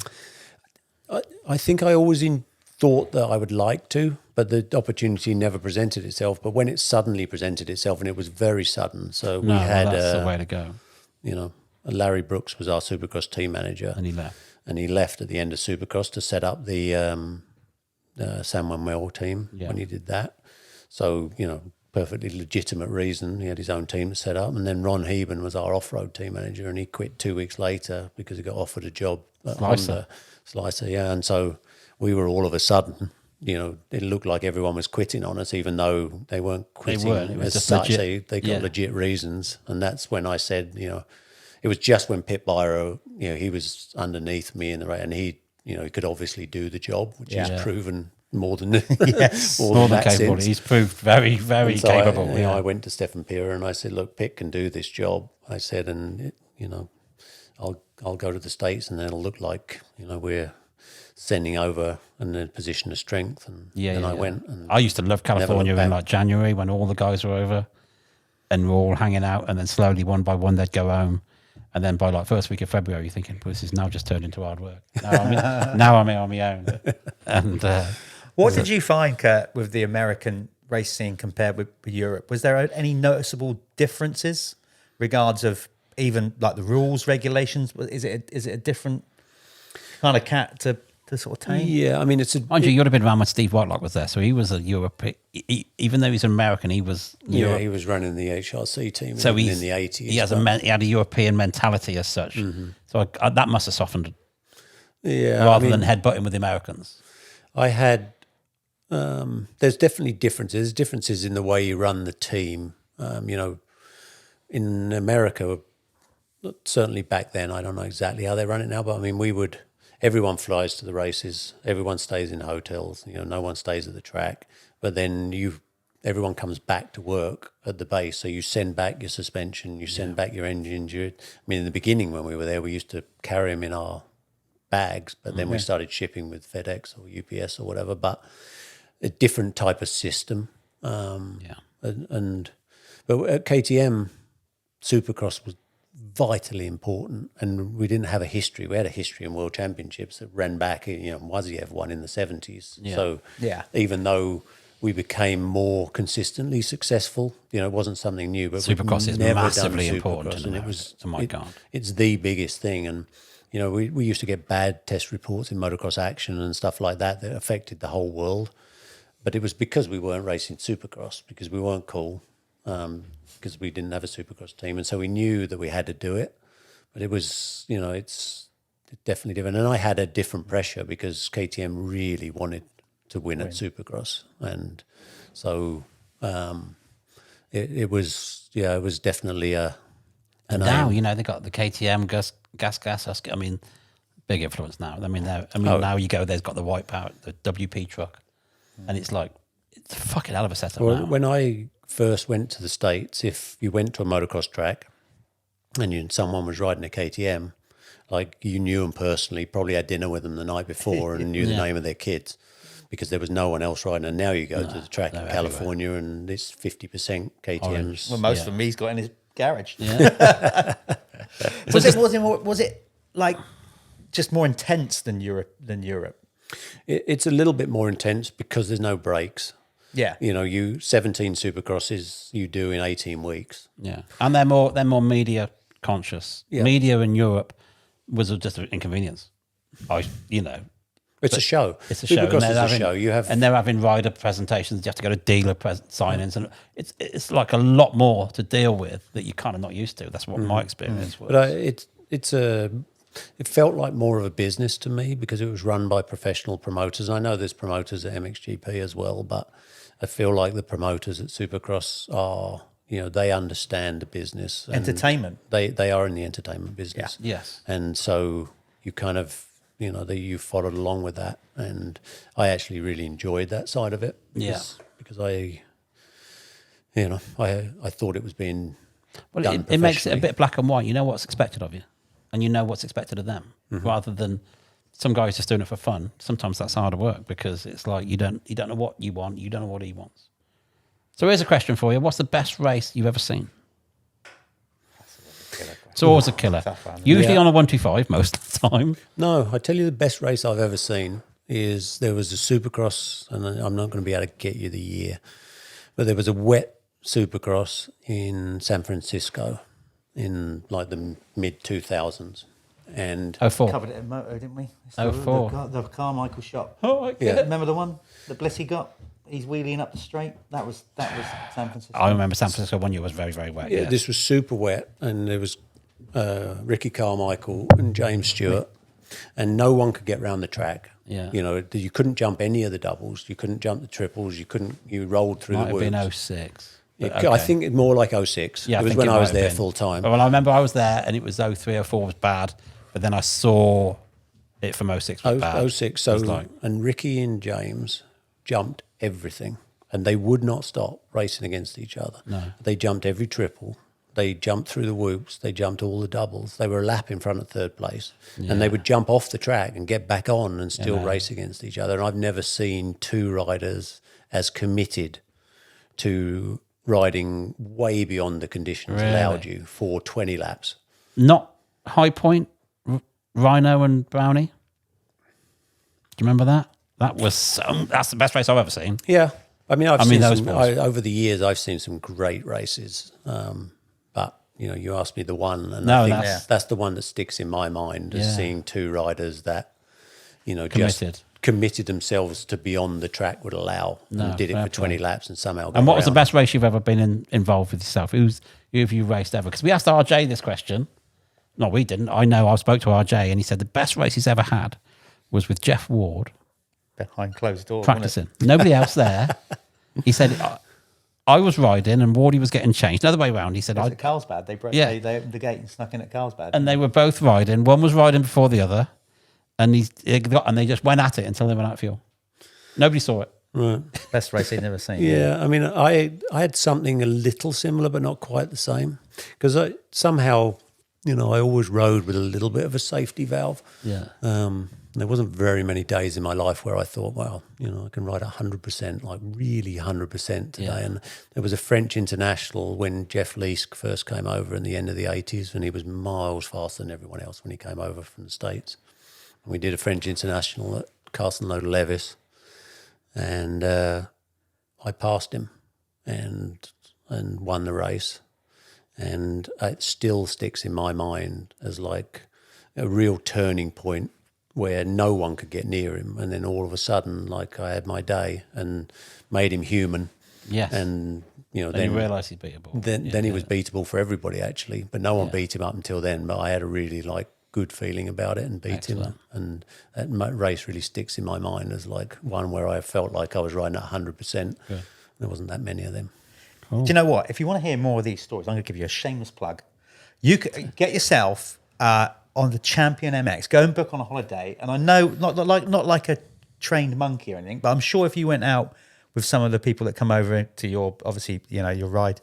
I think I always thought that I would like to, but the opportunity never presented itself. But when it suddenly presented itself, and it was very sudden, so we had that's the way to go. Larry Brooks was our Supercross team manager, and he left. And he left at the end of Supercross to set up the San Manuel team when he did that. So perfectly legitimate reason. He had his own team to set up. And then Ron Heben was our off-road team manager, and he quit 2 weeks later because he got offered a job at Honda. Slicer, yeah. And so we were all of a sudden, it looked like everyone was quitting on us, even though they weren't quitting. It was as such. They got legit reasons. And that's when I said, it was just when Pit Byro, he was underneath me in the race, and he could obviously do the job, which he's proven more than more than capable. He's proved very, very capable. I went to Stefan Pira and I said, "Look, Pitt can do this job." I said, and I'll go to the States, and then it'll look like we're sending over in a position of strength. And then I went. And I used to love California in like January when all the guys were over, and we're all hanging out, and then slowly one by one they'd go home. And then by like first week of February, you're thinking, well, this is now just turned into hard work. Now I'm on my own. And what did you find, Kurt, with the American race scene compared with Europe? Was there any noticeable differences regards of even like the rules, regulations? Is it a different kind of cat to sort of tame? Yeah, I mean, mind you, you would have been around when Steve Whitelock was there, so he was a European. Even though he's American, he was Europe. He was running the HRC team. So in the 80s. He had a European mentality as such. Mm-hmm. So that must have softened. Yeah, rather than headbutting with the Americans. I had. There's definitely differences. There's differences in the way you run the team. In America, certainly back then, I don't know exactly how they run it now, but I mean, everyone flies to the races, everyone stays in hotels, no one stays at the track, but then everyone comes back to work at the base, so you send back your suspension, you send back your engines. In the beginning when we were there, we used to carry them in our bags, but then we started shipping with FedEx or UPS or whatever, but a different type of system. But at KTM, Supercross was vitally important, and we didn't have a history. We had a history in World Championships that ran back. Waziev won in the 70s. Yeah. So even though we became more consistently successful, it wasn't something new. But Supercross is massively important, and it was it's the biggest thing. And we used to get bad test reports in motocross action and stuff like that affected the whole world. But it was because we weren't racing Supercross, because we weren't cool. Because we didn't have a Supercross team, and so we knew that we had to do it. But it was, it's definitely different. And I had a different pressure because KTM really wanted to win at Supercross, and so it was definitely a. And now they got the KTM gas. I mean, big influence now. Now you go. There's got the Wipeout, the WP truck, and it's like it's a fucking hell of a setup. Well, now. When I first went to the States, if you went to a motocross track and someone was riding a KTM, like you knew them personally, probably had dinner with them the night before and knew the name of their kids because there was no one else riding. And now you go to the track in California and it's 50% KTMs. Well, most of them he's got in his garage. Yeah. was it like just more intense than Europe? It's a little bit more intense because there's no breaks. Yeah. 17 supercrosses you do in 18 weeks. Yeah, and they're more media conscious. Yeah. Media in Europe was just an inconvenience. It's a show. It's a show. Supercross is a show. And they're having rider presentations. You have to go to dealer signings, and it's like a lot more to deal with that you're kind of not used to. That's what my experience was. But it felt like more of a business to me because it was run by professional promoters. I know there's promoters at MXGP as well, but I feel like the promoters at Supercross are, they understand the business. Entertainment. They are in the entertainment business. Yeah. Yes. And so you kind of, you followed along with that. And I actually really enjoyed that side of it. Because I thought it was being done it makes it a bit black and white. You know what's expected of you, and you know what's expected of them, rather than some guys just doing it for fun. Sometimes that's harder work because it's like you don't know what you want, you don't know what he wants. So here's a question for you: what's the best race you've ever seen? It's always a killer. Usually on a 125 most of the time. No, I tell you, the best race I've ever seen is there was a Supercross, and I'm not going to be able to get you the year, but there was a wet Supercross in San Francisco in like the mid 2000s, and 04. Covered it in moto, didn't we? 04. The Carmichael shot. Oh, yeah. Remember the one that Blissy got? He's wheeling up the straight. That was San Francisco. I remember San Francisco one year was very, very wet. yeah, this was super wet, and there was Ricky Carmichael and James Stewart, and no one could get round the track. Yeah. You couldn't jump any of the doubles, you couldn't jump the triples, you rolled through Might the have woods. been 06. I think it more like 06. Yeah, it was when I was there full time. Well, I remember I was there and it was 03 or 04 was bad, but then I saw it from 06 was bad. 06. It was like, And Ricky and James jumped everything, and they would not stop racing against each other. No. They jumped every triple. They jumped through the whoops. They jumped all the doubles. They were a lap in front of third place. And they would jump off the track and get back on and still race against each other. And I've never seen two riders as committed to riding way beyond the conditions allowed you for 20 laps. not High Point, Rhino and Brownie. Do you remember that? That's the best race I've ever seen. Yeah. I mean, over the years, I've seen some great races. But, you asked me the one, and I think that's the one that sticks in my mind as seeing two riders that, just committed themselves to beyond the track would allow and did it for 20 laps and somehow got And what was the around. best race you've ever been involved with yourself? Who have you raced ever? Because we asked RJ this question. No, we didn't. I know I spoke to RJ and he said the best race he's ever had was with Jeff Ward. Behind closed doors. Practicing. Nobody else there. He said, I was riding and Wardy was getting changed. Another way around, he said, At Carlsbad. They broke they opened the gate and snuck in at Carlsbad. and they were both riding. One was riding before the other, and they just went at it until they went out of fuel. Nobody saw it. Right. Best race they've never seen. Yeah, I mean, I had something a little similar, but not quite the same. Because somehow, I always rode with a little bit of a safety valve. Yeah. There wasn't very many days in my life where I thought, well, I can ride 100%, like really 100% today. Yeah. And there was a French international when Jeff Leask first came over in the end of the 80s, and he was miles faster than everyone else when he came over from the States. And we did a French international at Castelnau-Levis, and I passed him and won the race. And it still sticks in my mind as like a real turning point where no one could get near him. And then all of a sudden, like I had my day and made him human. Yes. And, Then you realised he's beatable. Then he was beatable for everybody, actually. But no one beat him up until then. But I had a really good feeling about it and beat him. And that race really sticks in my mind as like one where I felt like I was riding at 100%. Good. There wasn't that many of them. Do you know what? If you want to hear more of these stories, I'm going to give you a shameless plug. You could get yourself on the Champion MX. Go and book on a holiday. And I know, not like a trained monkey or anything, but I'm sure if you went out with some of the people that come over to your, obviously, your ride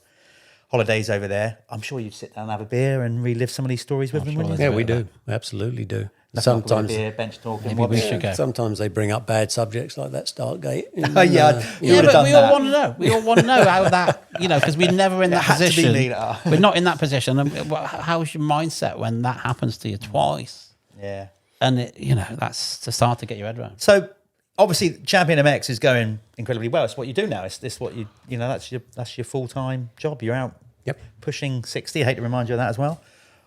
holidays over there, I'm sure you'd sit down and have a beer and relive some of these stories with them, wouldn't you? Yeah, we do. We absolutely do. Sometimes beer, bench talking. Maybe we should go. Sometimes they bring up bad subjects like that Startgate. Oh yeah, But we all want to know. We all want to know how that, because we're never in that position. We're not in that position. And how's your mindset when that happens to you twice? Yeah. And that's to start to get your head around. So obviously Champion MX is going incredibly well. It's what you do now. It's this what you know, that's your full-time job. You're out pushing 60. I hate to remind you of that as well.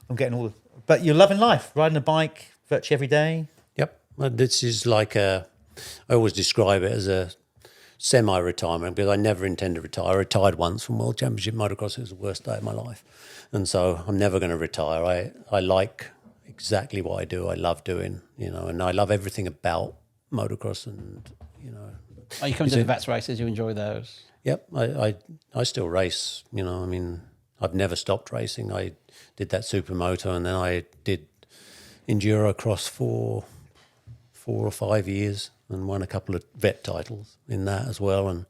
I'm getting but you're loving life, riding a bike virtually every day. Yep. Well, this is like I always describe it as a semi-retirement because I never intend to retire. I retired once from World Championship Motocross. It was the worst day of my life. And so I'm never going to retire. I like exactly what I do. I love doing, and I love everything about motocross and, Are you coming to the Vets races? You enjoy those? Yep. I still race, I've never stopped racing. I did that SuperMoto and then I did Enduro Cross for 4 or 5 years and won a couple of vet titles in that as well. And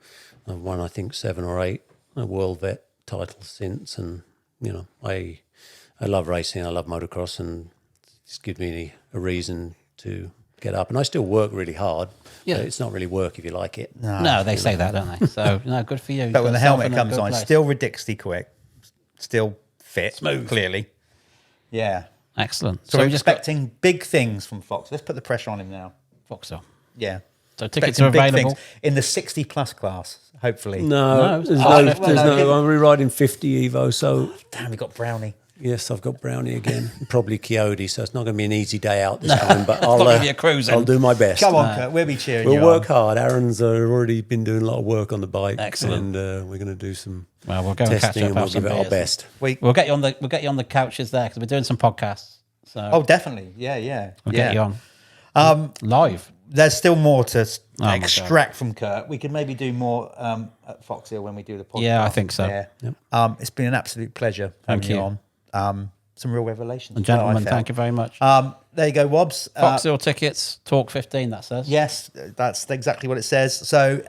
I've won, I think, 7 or 8 world vet titles since. And, I love racing. I love motocross and it gives me a reason to get up. And I still work really hard. Yeah. It's not really work if you like it. No, they say that, don't they? So, no, good for you. But when the helmet comes on, still ridiculously quick, still fit, smooth, clearly. Yeah. Excellent. So we're expecting big things from Fox. Let's put the pressure on him now. Foxel. Yeah. So tickets are available in the 60+ class, hopefully. No, there's no. I'm rewriting 50 Evo, so damn, we got Brownie. Yes, I've got Brownie again. Probably Coyote, so it's not going to be an easy day out this time. But I'll do my best. Come on, Kurt, we'll be cheering. We'll work hard. Aaron's already been doing a lot of work on the bike. Excellent. And we're going to do some. Well, we'll go testing and catch up. We'll give it our best. We'll get you on the couches there because we're doing some podcasts. So definitely, yeah. We'll get you on live. There's still more to extract from Kurt. We could maybe do more at Fox Hill when we do the podcast. Yeah, I think so. Yep. It's been an absolute pleasure having you on. Some real revelations. And gentlemen, thank you very much. There you go, Wobbs. Fox Hill tickets, Torq 15, that says. Yes, that's exactly what it says. So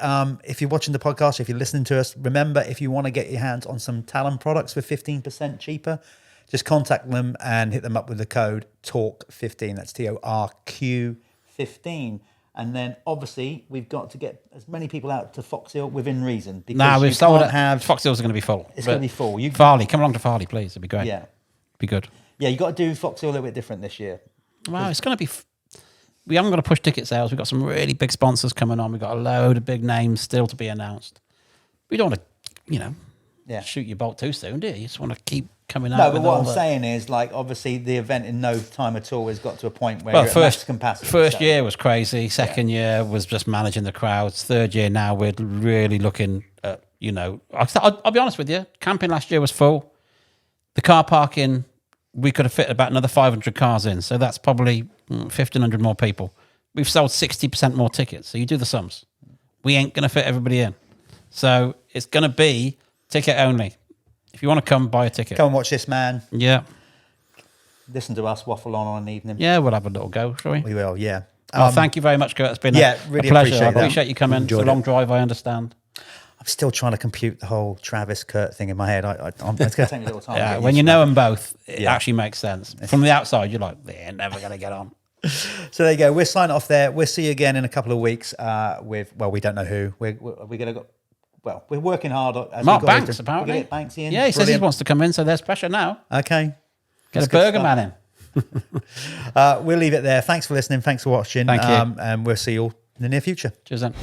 if you're watching the podcast, if you're listening to us, remember, if you want to get your hands on some Talon products for 15% cheaper, just contact them and hit them up with the code TORQ15. That's TORQ 15. And then, obviously, we've got to get as many people out to Fox Hill within reason. Because we've sold it. Fox Hills are going to be full. It's going to be full. Farley, come along to Farley, please. It'd be great. Yeah. Be good. Yeah, you got to do Fox Hill a little bit different this year. Well, it's going to be... We haven't got to push ticket sales. We've got some really big sponsors coming on. We've got a load of big names still to be announced. We don't want to, shoot your bolt too soon, do you? You just want to keep coming out. No, but what I'm saying is, obviously, the event in no time at all has got to a point where you're at max capacity. First year was crazy. Second year was just managing the crowds. Third year now we're really looking at, I'll be honest with you. Camping last year was full. The car parking, we could have fit about another 500 cars in. So that's probably 1,500 more people. We've sold 60% more tickets. So you do the sums. We ain't going to fit everybody in. So it's going to be ticket only. If you want to come, buy a ticket. Come and watch this man. Yeah. Listen to us waffle on an evening. Yeah, we'll have a little go, shall we? We will, yeah. Thank you very much, Kurt. It's been really a pleasure. I appreciate appreciate you coming. It's a long drive, I understand. I'm still trying to compute the whole Travis Kurt thing in my head. It's going to take me a little time. Yeah, when you know them both, it actually makes sense. From the outside, you're like, they're never going to get on. So there you go. We'll sign off there. We'll see you again in a couple of weeks with, we don't know who. We're going to go. Well, we're working hard. Mark Banks, apparently. Get Banks in. Yeah, he says he wants to come in, so there's pressure now. Okay. Get a burger man in. We'll leave it there. Thanks for listening. Thanks for watching. Thank you. And we'll see you all in the near future. Cheers then.